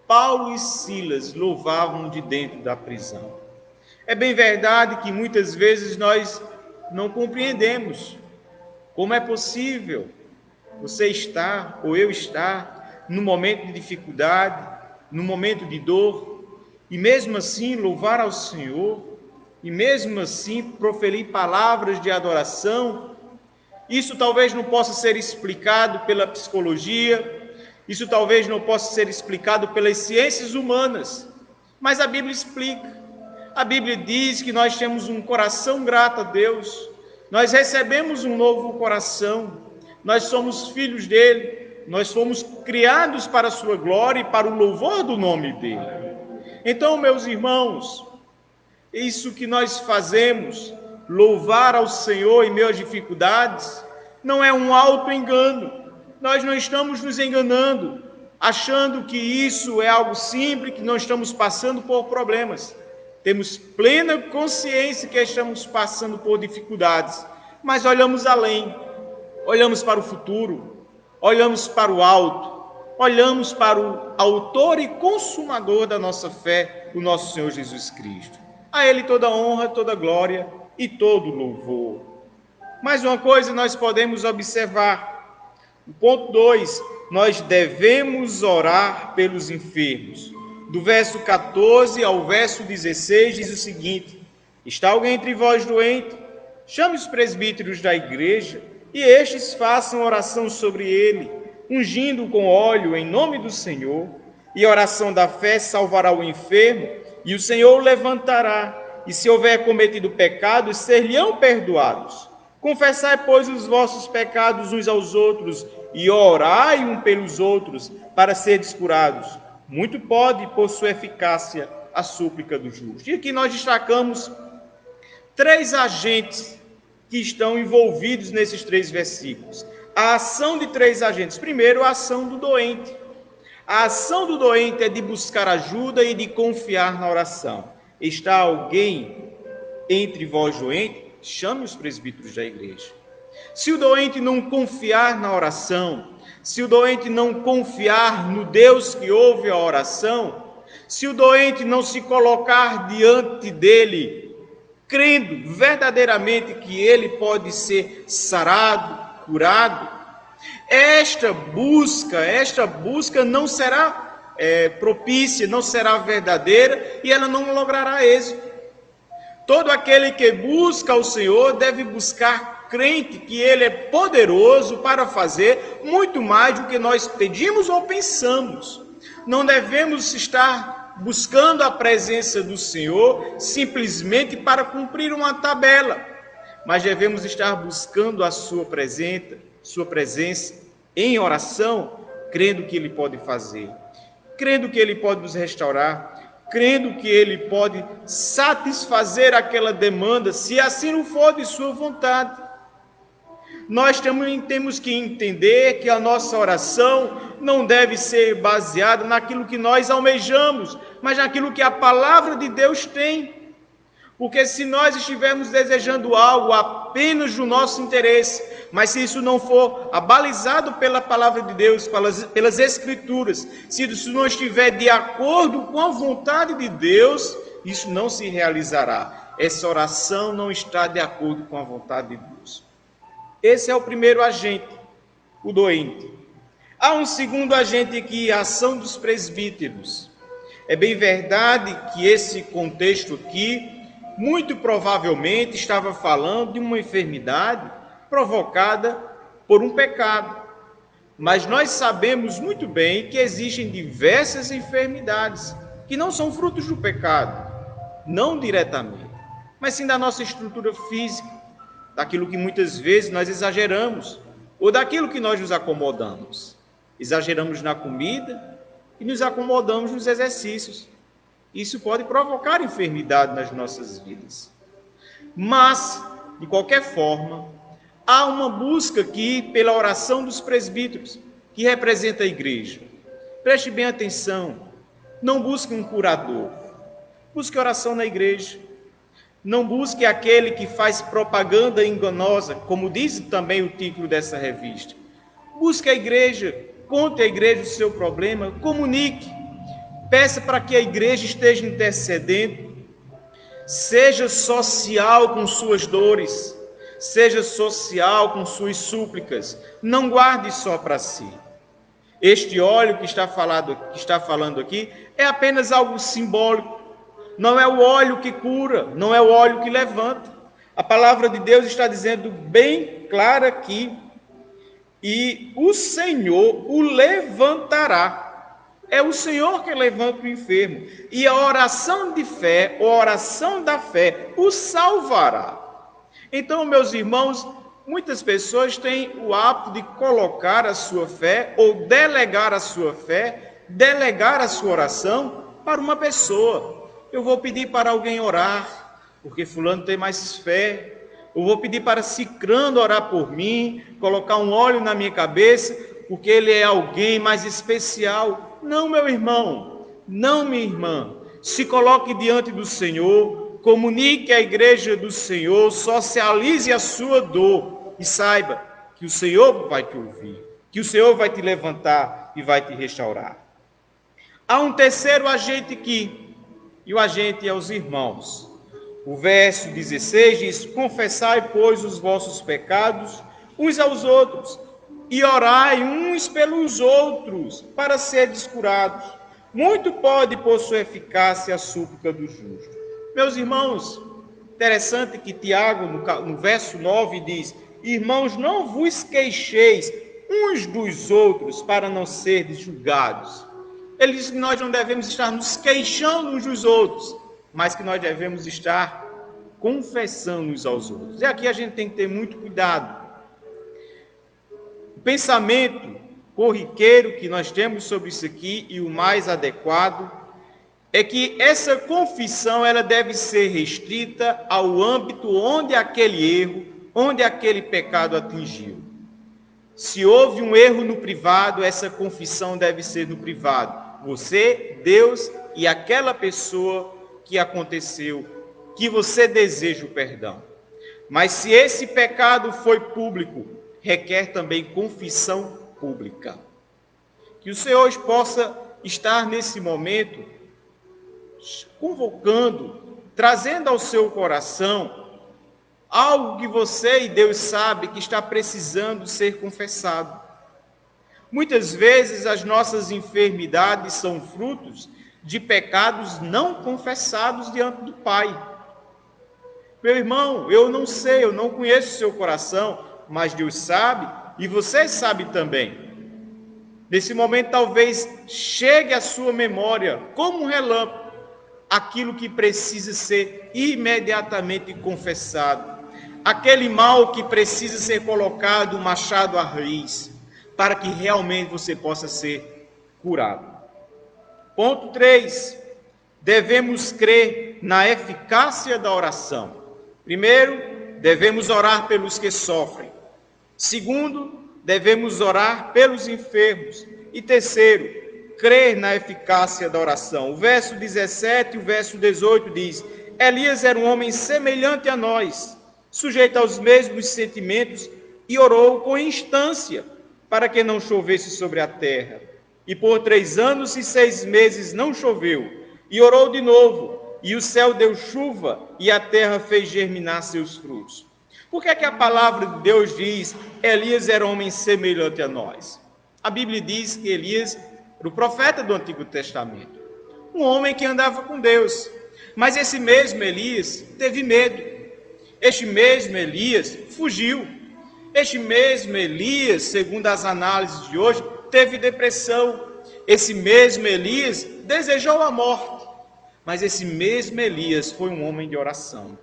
Paulo e Silas louvavam de dentro da prisão. É bem verdade que muitas vezes nós não compreendemos como é possível você estar, ou eu estar, num momento de dificuldade, num momento de dor, e mesmo assim louvar ao Senhor, e mesmo assim proferir palavras de adoração. Isso talvez não possa ser explicado pela psicologia, isso talvez não possa ser explicado pelas ciências humanas, mas a Bíblia explica. A Bíblia diz que nós temos um coração grato a Deus, nós recebemos um novo coração, nós somos filhos dele, nós fomos criados para a sua glória e para o louvor do nome dele. Então, meus irmãos, isso que nós fazemos, louvar ao Senhor em meio às dificuldades, não é um auto-engano. Nós não estamos nos enganando, achando que isso é algo simples, que não estamos passando por problemas. Temos plena consciência que estamos passando por dificuldades, mas olhamos além, olhamos para o futuro, olhamos para o alto, olhamos para o autor e consumador da nossa fé, o nosso Senhor Jesus Cristo. A Ele toda honra, toda glória e todo louvor. Mais uma coisa nós podemos observar. O ponto 2, nós devemos orar pelos enfermos. Do verso 14 ao verso 16 diz o seguinte: está alguém entre vós doente? Chame os presbíteros da igreja e estes façam oração sobre ele, ungindo com óleo em nome do Senhor, e a oração da fé salvará o enfermo, e o Senhor o levantará, e se houver cometido pecados, ser-lhe-ão perdoados. Confessai, pois, os vossos pecados uns aos outros, e orai um pelos outros, para serdes curados. Muito pode, por sua eficácia, a súplica do justo. E aqui nós destacamos 3 agentes que estão envolvidos nesses 3 versículos. a ação de 3 agentes. Primeiro, a ação do doente. A ação do doente é de buscar ajuda e de confiar na oração. Está alguém entre vós doente? Chame os presbíteros da igreja. Se o doente não confiar na oração, se o doente não confiar no Deus que ouve a oração, se o doente não se colocar diante dele, crendo verdadeiramente que ele pode ser sarado, curado, esta busca não será propícia, não será verdadeira e ela não logrará êxito. Todo aquele que busca o Senhor deve buscar crente que Ele é poderoso para fazer muito mais do que nós pedimos ou pensamos. Não devemos estar buscando a presença do Senhor simplesmente para cumprir uma tabela, mas devemos estar buscando a sua presença em oração, crendo que Ele pode fazer, crendo que Ele pode nos restaurar, crendo que Ele pode satisfazer aquela demanda, se assim não for de sua vontade. Nós temos que entender que a nossa oração não deve ser baseada naquilo que nós almejamos, mas naquilo que a palavra de Deus tem. Porque se nós estivermos desejando algo apenas do nosso interesse, mas se isso não for abalizado pela palavra de Deus, pelas Escrituras, se isso não estiver de acordo com a vontade de Deus, isso não se realizará. Essa oração não está de acordo com a vontade de Deus. Esse é o primeiro agente, o doente. Há um segundo agente aqui, a ação dos presbíteros. É bem verdade que esse contexto aqui, muito provavelmente, estava falando de uma enfermidade provocada por um pecado. Mas nós sabemos muito bem que existem diversas enfermidades que não são frutos do pecado, não diretamente, mas sim da nossa estrutura física, daquilo que muitas vezes nós exageramos, ou daquilo que nós nos acomodamos. Exageramos na comida e nos acomodamos nos exercícios. Isso pode provocar enfermidade nas nossas vidas. Mas, de qualquer forma, há uma busca aqui pela oração dos presbíteros, que representa a igreja. Preste bem atenção, não busque um curador, busque oração na igreja. Não busque aquele que faz propaganda enganosa, como diz também o título dessa revista. Busque a igreja, conte à igreja o seu problema, comunique, peça para que a igreja esteja intercedendo, seja social com suas dores, seja social com suas súplicas, não guarde só para si. Este óleo que está falando aqui é apenas algo simbólico. Não é o óleo que cura, não é o óleo que levanta. A palavra de Deus está dizendo bem clara aqui, e o Senhor o levantará. É o Senhor que levanta o enfermo, e a oração de fé, a oração da fé, o salvará. Então, meus irmãos, muitas pessoas têm o hábito de colocar a sua fé, ou delegar a sua fé, delegar a sua oração para uma pessoa. Eu vou pedir para alguém orar, porque fulano tem mais fé. Eu vou pedir para cicrano orar por mim, colocar um óleo na minha cabeça, porque ele é alguém mais especial. Não, meu irmão, não, minha irmã. Se coloque diante do Senhor, comunique à igreja do Senhor, socialize a sua dor e saiba que o Senhor vai te ouvir, que o Senhor vai te levantar e vai te restaurar. Há um terceiro agente aqui, e o agente é os irmãos. O verso 16 diz: confessai, pois, os vossos pecados uns aos outros, e orai uns pelos outros, para seres curados. Muito pode, por sua eficácia, a súplica do justo. Meus irmãos, interessante que Tiago, no verso 9, diz: irmãos, não vos queixeis uns dos outros, para não serdes julgados. Ele diz que nós não devemos estar nos queixando uns dos outros, mas que nós devemos estar confessando uns aos outros. E aqui a gente tem que ter muito cuidado. O pensamento corriqueiro que nós temos sobre isso aqui, e o mais adequado, é que essa confissão ela deve ser restrita ao âmbito onde aquele erro, onde aquele pecado atingiu. Se houve um erro no privado, essa confissão deve ser no privado. Você, Deus e aquela pessoa que aconteceu, que você deseja o perdão. Mas se esse pecado foi público, requer também confissão pública. Que o Senhor hoje possa estar nesse momento convocando, trazendo ao seu coração algo que você e Deus sabe que está precisando ser confessado. Muitas vezes as nossas enfermidades são frutos de pecados não confessados diante do Pai. Meu irmão, eu não sei, eu não conheço o seu coração, mas Deus sabe e você sabe também. Nesse momento talvez chegue à sua memória, como um relâmpago, aquilo que precisa ser imediatamente confessado. Aquele mal que precisa ser colocado, machado à raiz, para que realmente você possa ser curado. Ponto 3. Devemos crer na eficácia da oração. Primeiro, devemos orar pelos que sofrem. Segundo, devemos orar pelos enfermos. E terceiro, crer na eficácia da oração. O verso 17 e o verso 18 diz: Elias era um homem semelhante a nós, sujeito aos mesmos sentimentos, e orou com instância para que não chovesse sobre a terra. E por 3 anos e 6 meses não choveu, e orou de novo, e o céu deu chuva, e a terra fez germinar seus frutos. Por que é que a palavra de Deus diz, Elias era um homem semelhante a nós? A Bíblia diz que Elias era o profeta do Antigo Testamento, um homem que andava com Deus, mas esse mesmo Elias teve medo. Este mesmo Elias fugiu. Este mesmo Elias, segundo as análises de hoje, teve depressão. Esse mesmo Elias desejou a morte. Mas esse mesmo Elias foi um homem de oração.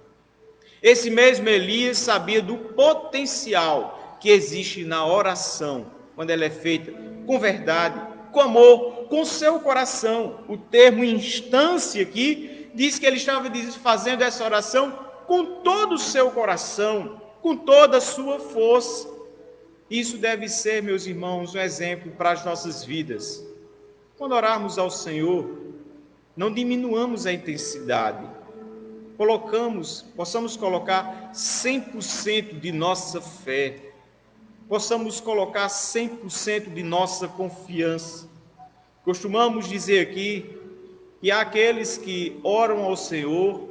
Esse mesmo Elias sabia do potencial que existe na oração, quando ela é feita com verdade, com amor, com seu coração. O termo instância aqui diz que ele estava fazendo essa oração com todo o seu coração, com toda a sua força. Isso deve ser, meus irmãos, um exemplo para as nossas vidas. Quando orarmos ao Senhor, não diminuamos a intensidade. Possamos colocar 100% de nossa fé. Possamos colocar 100% de nossa confiança. Costumamos dizer aqui que há aqueles que oram ao Senhor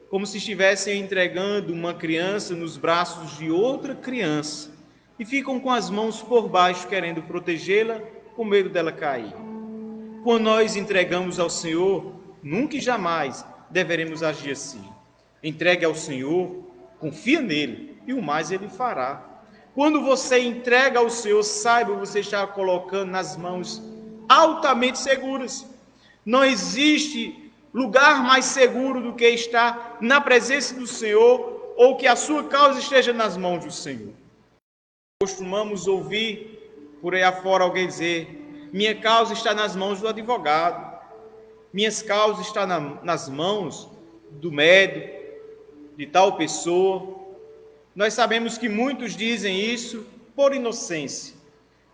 como se estivessem entregando uma criança nos braços de outra criança e ficam com as mãos por baixo querendo protegê-la com medo dela cair. Quando nós entregamos ao Senhor, nunca e jamais deveremos agir assim. Entregue ao Senhor, confia nele e o mais ele fará. Quando você entrega ao Senhor, saiba que você está colocando nas mãos altamente seguras. Não existe lugar mais seguro do que estar na presença do Senhor ou que a sua causa esteja nas mãos do Senhor. Costumamos ouvir por aí afora alguém dizer: minha causa está nas mãos do advogado, minhas causas estão nas mãos do médico, de tal pessoa. Nós sabemos que muitos dizem isso por inocência,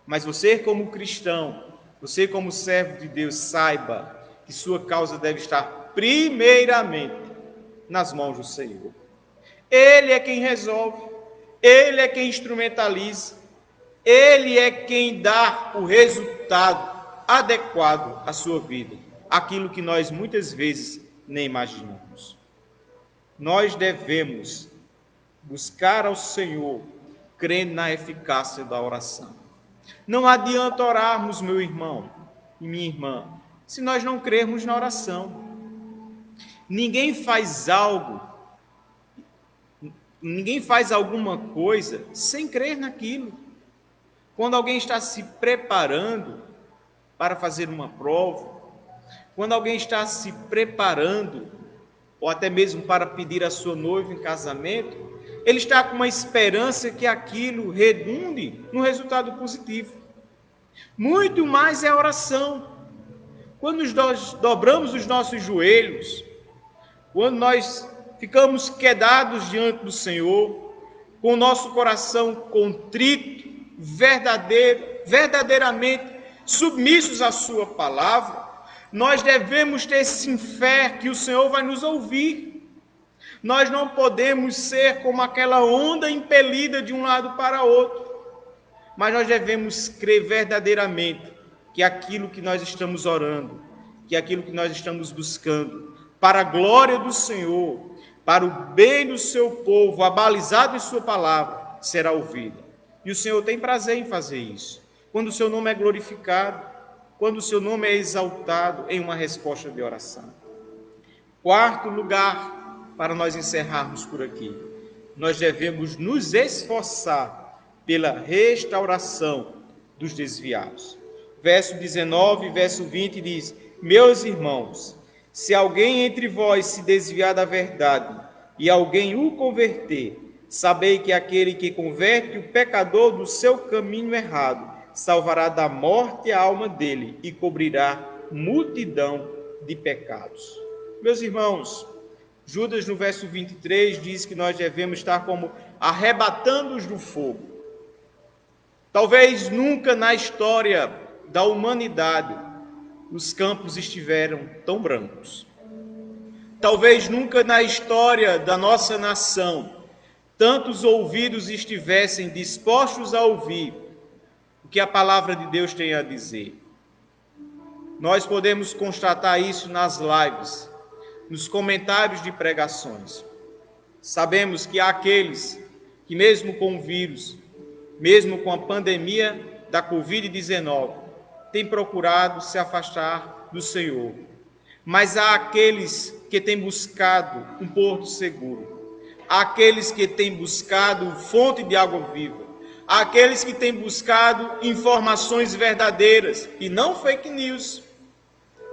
mas você como cristão, você como servo de Deus, saiba que sua causa deve estar primeiramente nas mãos do Senhor. Ele é quem resolve, Ele é quem instrumentaliza, Ele é quem dá o resultado adequado à sua vida, aquilo que nós muitas vezes nem imaginamos. Nós devemos buscar ao Senhor, crendo na eficácia da oração. Não adianta orarmos, meu irmão e minha irmã, se nós não crermos na oração. Ninguém faz alguma coisa sem crer naquilo. Quando alguém está se preparando para fazer uma prova, quando alguém está se preparando, ou até mesmo para pedir a sua noiva em casamento, ele está com uma esperança que aquilo redunde num resultado positivo. Muito mais é a oração. Quando nós dobramos os nossos joelhos, quando nós ficamos quedados diante do Senhor, com o nosso coração contrito, verdadeiramente submissos à sua palavra, nós devemos ter sim fé que o Senhor vai nos ouvir. Nós não podemos ser como aquela onda impelida de um lado para outro, mas nós devemos crer verdadeiramente que aquilo que nós estamos orando, que aquilo que nós estamos buscando, para a glória do Senhor, para o bem do seu povo, abalizado em sua palavra, será ouvido. E o Senhor tem prazer em fazer isso. Quando o seu nome é glorificado, quando o seu nome é exaltado em uma resposta de oração. Quarto lugar, para nós encerrarmos por aqui, nós devemos nos esforçar pela restauração dos desviados. Verso 19 e verso 20 diz: meus irmãos, se alguém entre vós se desviar da verdade e alguém o converter, sabei que aquele que converte o pecador do seu caminho errado salvará da morte a alma dele e cobrirá multidão de pecados. Meus irmãos, Judas no verso 23 diz que nós devemos estar como arrebatando-os do fogo. Talvez nunca na história da humanidade os campos estiveram tão brancos. Talvez nunca na história da nossa nação tantos ouvidos estivessem dispostos a ouvir o que a palavra de Deus tem a dizer. Nós podemos constatar isso nas lives, nos comentários de pregações. Sabemos que há aqueles que mesmo com o vírus, mesmo com a pandemia da Covid-19, têm procurado se afastar do Senhor. Mas há aqueles que têm buscado um porto seguro. Há aqueles que têm buscado fonte de água viva. Há aqueles que têm buscado informações verdadeiras e não fake news.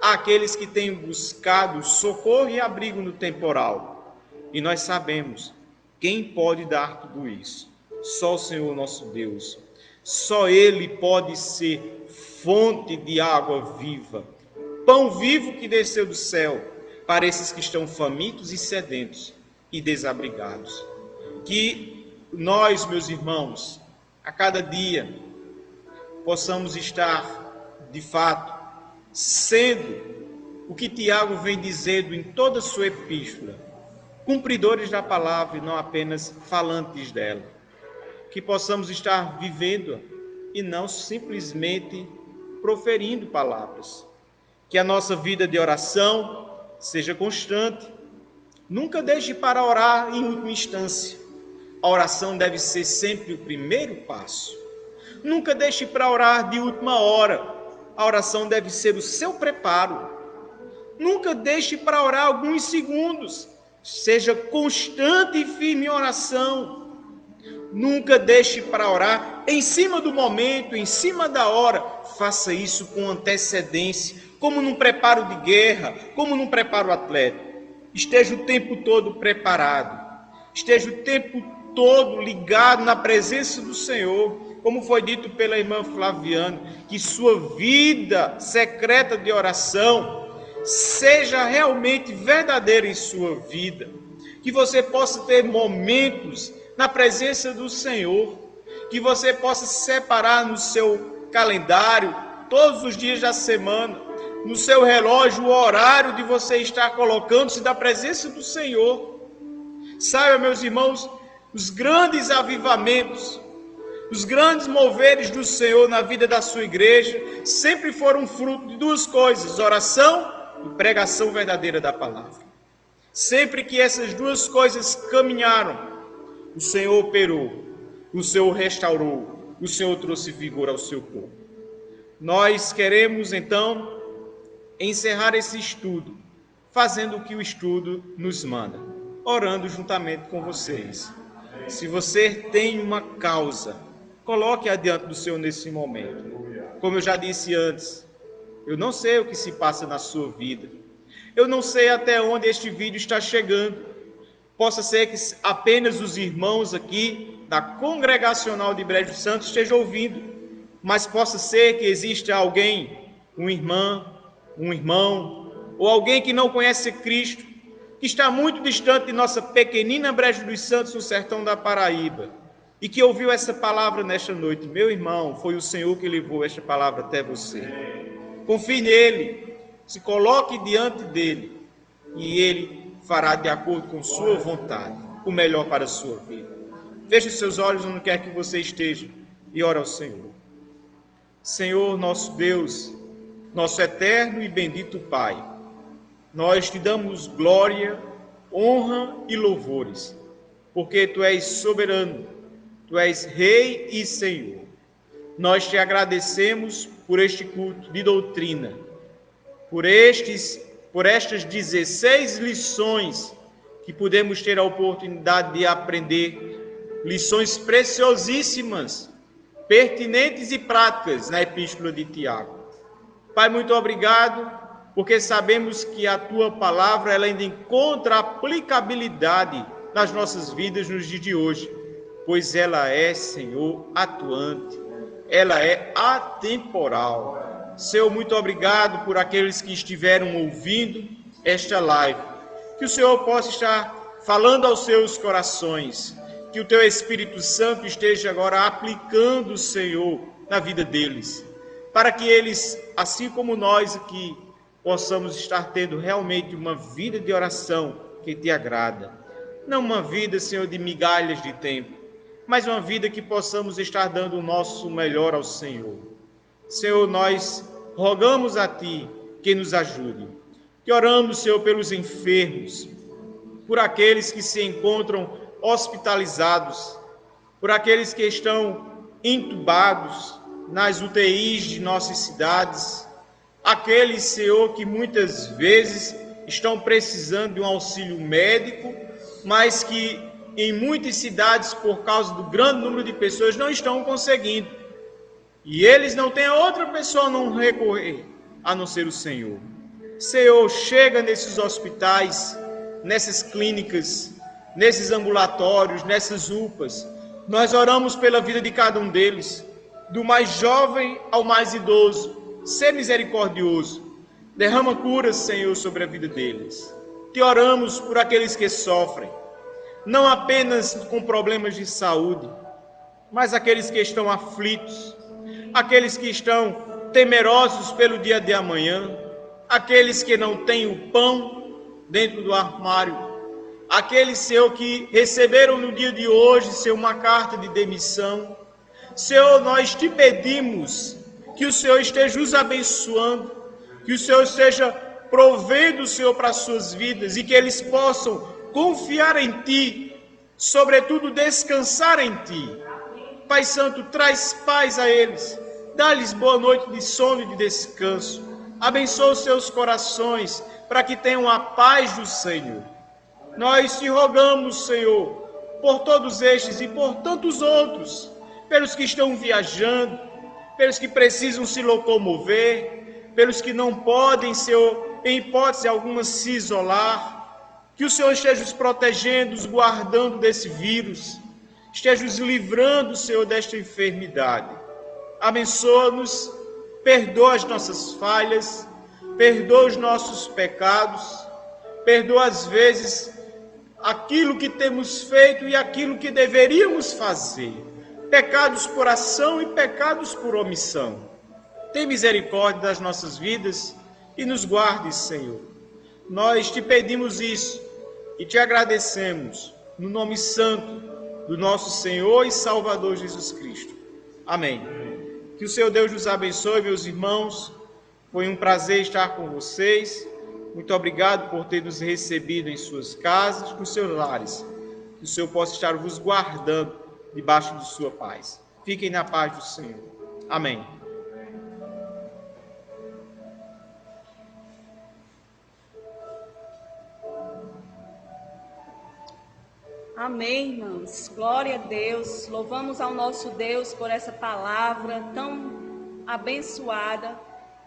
Há aqueles que têm buscado socorro e abrigo no temporal. E nós sabemos quem pode dar tudo isso. Só o Senhor nosso Deus. Só Ele pode ser fonte de água viva, pão vivo que desceu do céu para esses que estão famintos e sedentos e desabrigados. Que nós, meus irmãos, a cada dia possamos estar, de fato, sendo o que Tiago vem dizendo em toda a sua epístola, cumpridores da palavra e não apenas falantes dela. Que possamos estar vivendo e não simplesmente proferindo palavras. Que a nossa vida de oração seja constante. Nunca deixe para orar em última instância. A oração deve ser sempre o primeiro passo. Nunca deixe para orar de última hora. A oração deve ser o seu preparo. Nunca deixe para orar alguns segundos. Seja constante e firme em oração. Nunca deixe para orar em cima do momento, em cima da hora. Faça isso com antecedência, como num preparo de guerra, como num preparo atlético. Esteja o tempo todo preparado. Esteja o tempo todo ligado na presença do Senhor. Como foi dito pela irmã Flaviana, que sua vida secreta de oração seja realmente verdadeira em sua vida. Que você possa ter momentos na presença do Senhor, que você possa separar no seu calendário, todos os dias da semana, no seu relógio, o horário de você estar colocando-se da presença do Senhor. Saiba, meus irmãos, os grandes avivamentos, os grandes moveres do Senhor na vida da sua igreja, sempre foram fruto de duas coisas: oração e pregação verdadeira da palavra. Sempre que essas duas coisas caminharam, o Senhor operou, o Senhor restaurou, o Senhor trouxe vigor ao seu povo. Nós queremos, então, encerrar esse estudo, fazendo o que o estudo nos manda, orando juntamente com vocês. Se você tem uma causa, coloque adiante do Senhor nesse momento. Como eu já disse antes, eu não sei o que se passa na sua vida. Eu não sei até onde este vídeo está chegando. Possa ser que apenas os irmãos aqui da Congregacional de Brejo Santo estejam ouvindo, mas possa ser que exista alguém, uma irmã, um irmão, ou alguém que não conhece Cristo, que está muito distante de nossa pequenina Brejo dos Santos no sertão da Paraíba, e que ouviu essa palavra nesta noite. Meu irmão, foi o Senhor que levou esta palavra até você. Confie nele, se coloque diante dele e ele fará de acordo com sua vontade o melhor para a sua vida. Feche seus olhos onde quer que você esteja e ore ao Senhor. Senhor, nosso Deus, nosso eterno e bendito Pai, nós te damos glória, honra e louvores, porque Tu és soberano, Tu és Rei e Senhor. Nós te agradecemos por este culto de doutrina, por estas 16 lições que pudemos ter a oportunidade de aprender, lições preciosíssimas, pertinentes e práticas na Epístola de Tiago. Pai, muito obrigado, porque sabemos que a Tua palavra ela ainda encontra aplicabilidade nas nossas vidas nos dias de hoje, pois ela é, Senhor, atuante, ela é atemporal. Senhor, muito obrigado por aqueles que estiveram ouvindo esta live, que o Senhor possa estar falando aos seus corações, que o Teu Espírito Santo esteja agora aplicando, Senhor, na vida deles, para que eles, assim como nós aqui, possamos estar tendo realmente uma vida de oração que Te agrada. Não uma vida, Senhor, de migalhas de tempo, mas uma vida que possamos estar dando o nosso melhor ao Senhor. Senhor, nós rogamos a Ti que nos ajude. Que oramos, Senhor, pelos enfermos, por aqueles que se encontram hospitalizados, por aqueles que estão entubados nas UTIs de nossas cidades, aqueles, Senhor, que muitas vezes estão precisando de um auxílio médico, mas que em muitas cidades, por causa do grande número de pessoas, não estão conseguindo. E eles não têm outra pessoa a não recorrer, a não ser o Senhor. Senhor, chega nesses hospitais, nessas clínicas, nesses ambulatórios, nessas UPAs. Nós oramos pela vida de cada um deles, do mais jovem ao mais idoso. Sê misericordioso. Derrama cura, Senhor, sobre a vida deles. Te oramos por aqueles que sofrem, não apenas com problemas de saúde, mas aqueles que estão aflitos, aqueles que estão temerosos pelo dia de amanhã, aqueles que não têm o pão dentro do armário, aqueles, Senhor, que receberam no dia de hoje, Senhor, uma carta de demissão. Senhor, nós te pedimos que o Senhor esteja os abençoando, que o Senhor esteja provendo, Senhor, para as suas vidas e que eles possam confiar em Ti, sobretudo descansar em Ti. Pai Santo, traz paz a eles, dá-lhes boa noite de sono e de descanso, abençoa os seus corações para que tenham a paz do Senhor. Nós te rogamos, Senhor, por todos estes e por tantos outros, pelos que estão viajando, pelos que precisam se locomover, pelos que não podem, Senhor, em hipótese alguma, se isolar. Que o Senhor esteja os protegendo, os guardando desse vírus, esteja os livrando, Senhor, desta enfermidade. Abençoa-nos, perdoa as nossas falhas, perdoa os nossos pecados, perdoa às vezes aquilo que temos feito e aquilo que deveríamos fazer, pecados por ação e pecados por omissão. Tem misericórdia das nossas vidas e nos guarde, Senhor. Nós te pedimos isso e te agradecemos no nome santo do nosso Senhor e Salvador Jesus Cristo. Amém. Que o Senhor Deus nos abençoe, meus irmãos. Foi um prazer estar com vocês. Muito obrigado por ter nos recebido em suas casas, nos seus lares. Que o Senhor possa estar vos guardando debaixo de sua paz. Fiquem na paz do Senhor. Amém. Amém, irmãos. Glória a Deus. Louvamos ao nosso Deus por essa palavra tão abençoada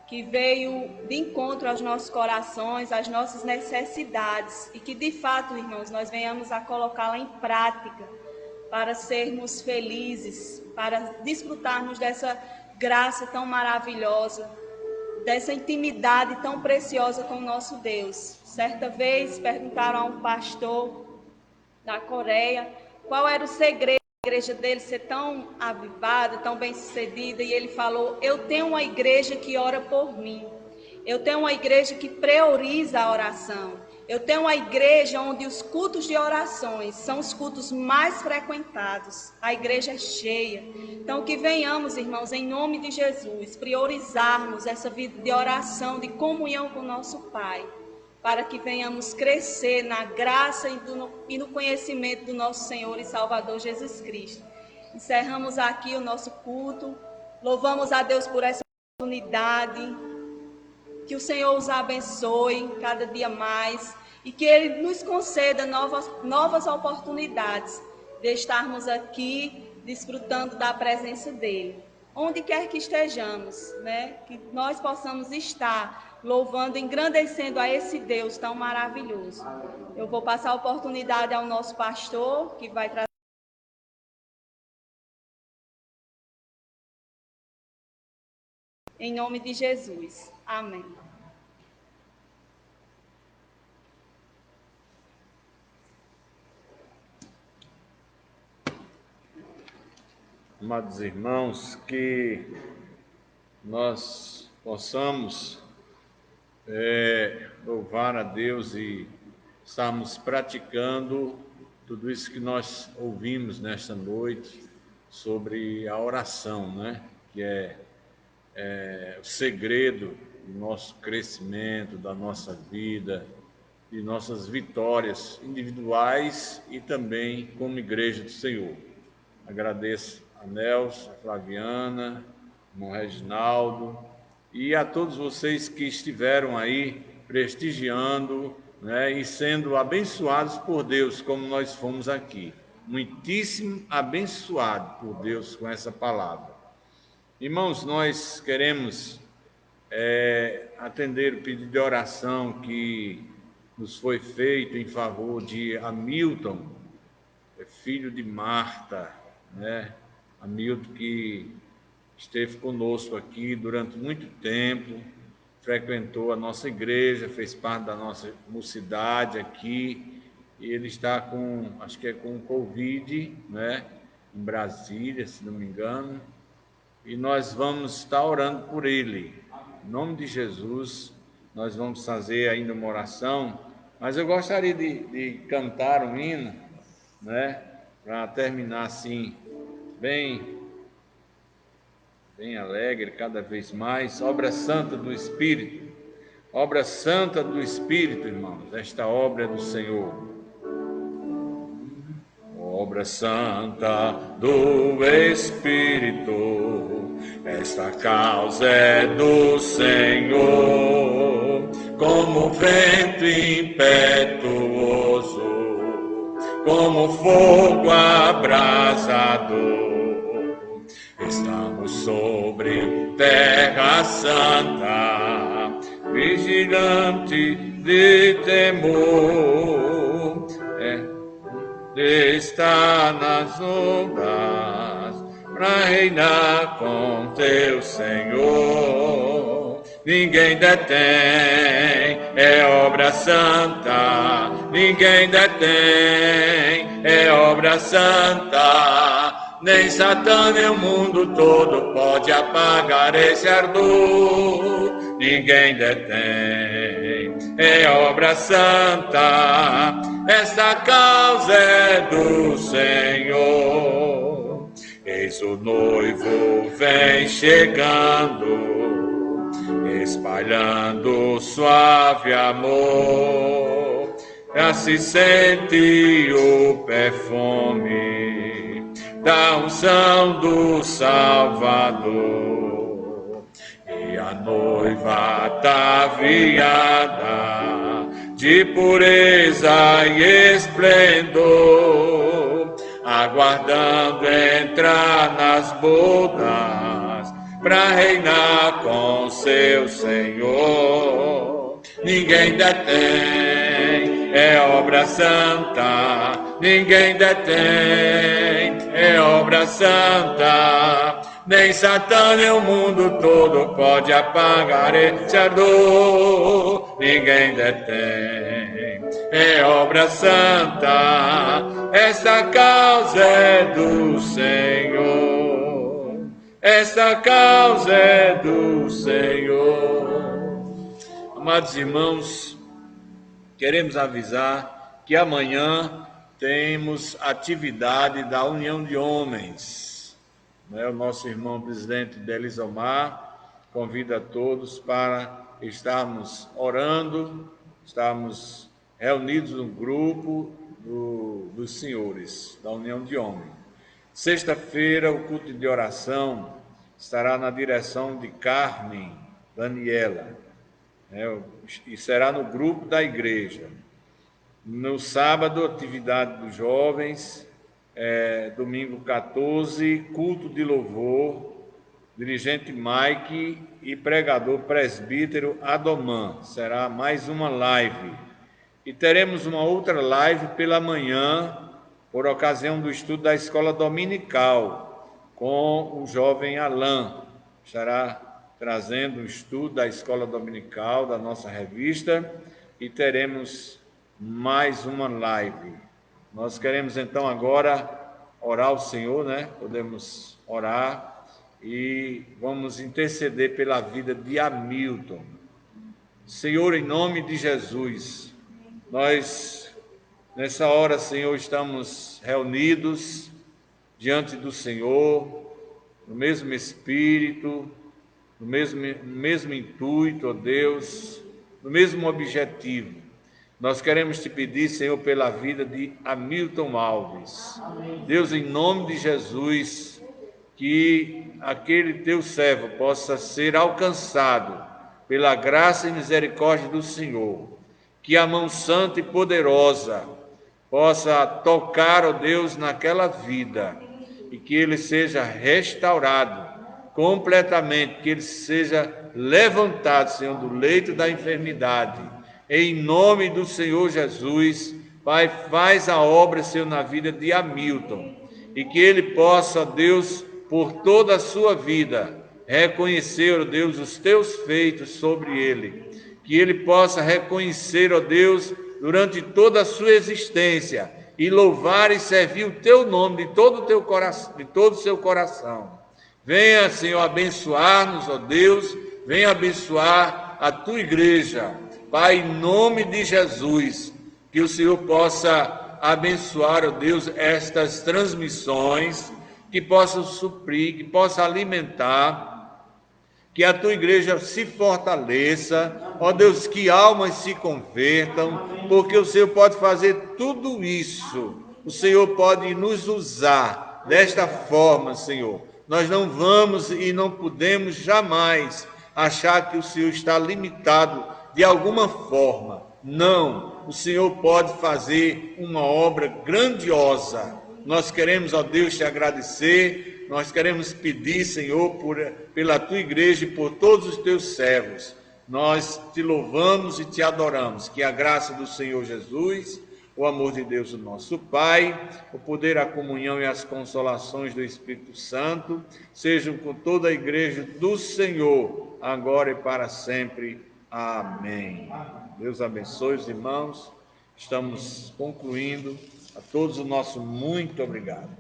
que veio de encontro aos nossos corações, às nossas necessidades e que, de fato, irmãos, nós venhamos a colocá-la em prática para sermos felizes, para desfrutarmos dessa graça tão maravilhosa, dessa intimidade tão preciosa com o nosso Deus. Certa vez perguntaram a um pastor da Coreia qual era o segredo igreja dele ser tão avivada, tão bem-sucedida, e ele falou: eu tenho uma igreja que ora por mim, eu tenho uma igreja que prioriza a oração, eu tenho uma igreja onde os cultos de orações são os cultos mais frequentados, a igreja é cheia. Então que venhamos, irmãos, em nome de Jesus, priorizarmos essa vida de oração, de comunhão com o nosso Pai, para que venhamos crescer na graça e no conhecimento do nosso Senhor e Salvador Jesus Cristo. Encerramos aqui o nosso culto, louvamos a Deus por essa oportunidade, que o Senhor os abençoe cada dia mais e que Ele nos conceda novas oportunidades de estarmos aqui desfrutando da presença dEle. Onde quer que estejamos, né? Que nós possamos estar louvando, engrandecendo a esse Deus tão maravilhoso. Eu vou passar a oportunidade ao nosso pastor, que vai trazer. Em nome de Jesus. Amém. Amados irmãos, que nós possamos louvar a Deus e estarmos praticando tudo isso que nós ouvimos nesta noite sobre a oração, né? Que é o segredo do nosso crescimento, da nossa vida, de nossas vitórias individuais e também como igreja do Senhor. Agradeço a Nelson, a Flaviana, o irmão Reginaldo e a todos vocês que estiveram aí prestigiando, né, e sendo abençoados por Deus, como nós fomos aqui. Muitíssimo abençoado por Deus com essa palavra. Irmãos, nós queremos atender o pedido de oração que nos foi feito em favor de Hamilton, filho de Marta, né? Hamilton que esteve conosco aqui durante muito tempo, frequentou a nossa igreja, fez parte da nossa mocidade aqui, e ele está acho que é com Covid, né? Em Brasília, se não me engano, e nós vamos estar orando por ele. Em nome de Jesus, nós vamos fazer ainda uma oração, mas eu gostaria de cantar um hino, né? Para terminar assim, bem alegre cada vez mais. Obra santa do Espírito, irmãos, esta obra é do Senhor. Obra santa do Espírito, esta causa é do Senhor, como vento impetuoso, como fogo abrasador. Estamos sobre terra santa, vigilante de temor, está nas ondas para reinar com teu Senhor. Ninguém detém, é obra santa. Ninguém detém, é obra santa. Nem Satã, nem o mundo todo pode apagar esse ardor. Ninguém detém, é obra santa. Esta causa é do Senhor. Eis o noivo vem chegando, espalhando suave amor. Já se sente o perfume da unção do Salvador. E a noiva ataviada de pureza e esplendor, aguardando entrar nas bodas para reinar com seu Senhor. Ninguém detém, é obra santa. Ninguém detém, é obra santa. Nem Satã, nem o mundo todo pode apagar esse ardor. Ninguém detém, é obra santa. esta causa é do Senhor, esta causa é do Senhor. Amados irmãos, queremos avisar que amanhã temos atividade da União de Homens. O nosso irmão presidente Delisomar convida a todos para estarmos orando, estarmos reunidos no grupo dos senhores da União de Homens. Sexta-feira, o culto de oração estará na direção de Carmen Daniela, e será no grupo da igreja. No sábado, atividade dos jovens, domingo 14, culto de louvor, dirigente Mike e pregador presbítero Adomã. Será mais uma live. E teremos uma outra live pela manhã, por ocasião do estudo da escola dominical, com o jovem Alain. Estará trazendo o estudo da escola dominical, da nossa revista, e teremos mais uma live. Nós queremos então agora orar ao Senhor, Podemos orar e vamos interceder pela vida de Hamilton. Senhor, em nome de Jesus, nós, nessa hora, Senhor, estamos reunidos diante do Senhor, no mesmo Espírito, no mesmo intuito, ó Deus, no mesmo objetivo. Nós queremos te pedir, Senhor, pela vida de Hamilton Alves. Amém. Deus, em nome de Jesus, que aquele teu servo possa ser alcançado pela graça e misericórdia do Senhor. Que a mão santa e poderosa possa tocar, ó Deus, naquela vida e que ele seja restaurado completamente, que ele seja levantado, Senhor, do leito da enfermidade. Em nome do Senhor Jesus, Pai, faz a obra, Senhor, na vida de Hamilton e que ele possa, ó Deus, por toda a sua vida, reconhecer, ó Deus, os teus feitos sobre ele. Que ele possa reconhecer, ó Deus, durante toda a sua existência e louvar e servir o teu nome de todo o teu coração, de todo o seu coração. Venha, Senhor, abençoar-nos, ó Deus, venha abençoar a tua igreja. Pai, em nome de Jesus, que o Senhor possa abençoar, ó Deus, estas transmissões, que possa suprir, que possa alimentar, que a tua igreja se fortaleça, ó Deus, que almas se convertam, porque o Senhor pode fazer tudo isso, o Senhor pode nos usar desta forma, Senhor. Nós não vamos e não podemos jamais achar que o Senhor está limitado de alguma forma. Não, o Senhor pode fazer uma obra grandiosa. Nós queremos, ó Deus, te agradecer, nós queremos pedir, Senhor, pela tua igreja e por todos os teus servos. Nós te louvamos e te adoramos. Que a graça do Senhor Jesus, o amor de Deus, o nosso Pai, o poder, a comunhão e as consolações do Espírito Santo sejam com toda a igreja do Senhor, agora e para sempre. Amém. Deus abençoe os irmãos. Estamos concluindo. A todos o nosso muito obrigado.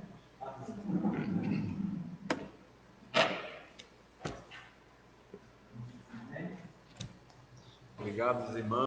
Obrigado, irmãos.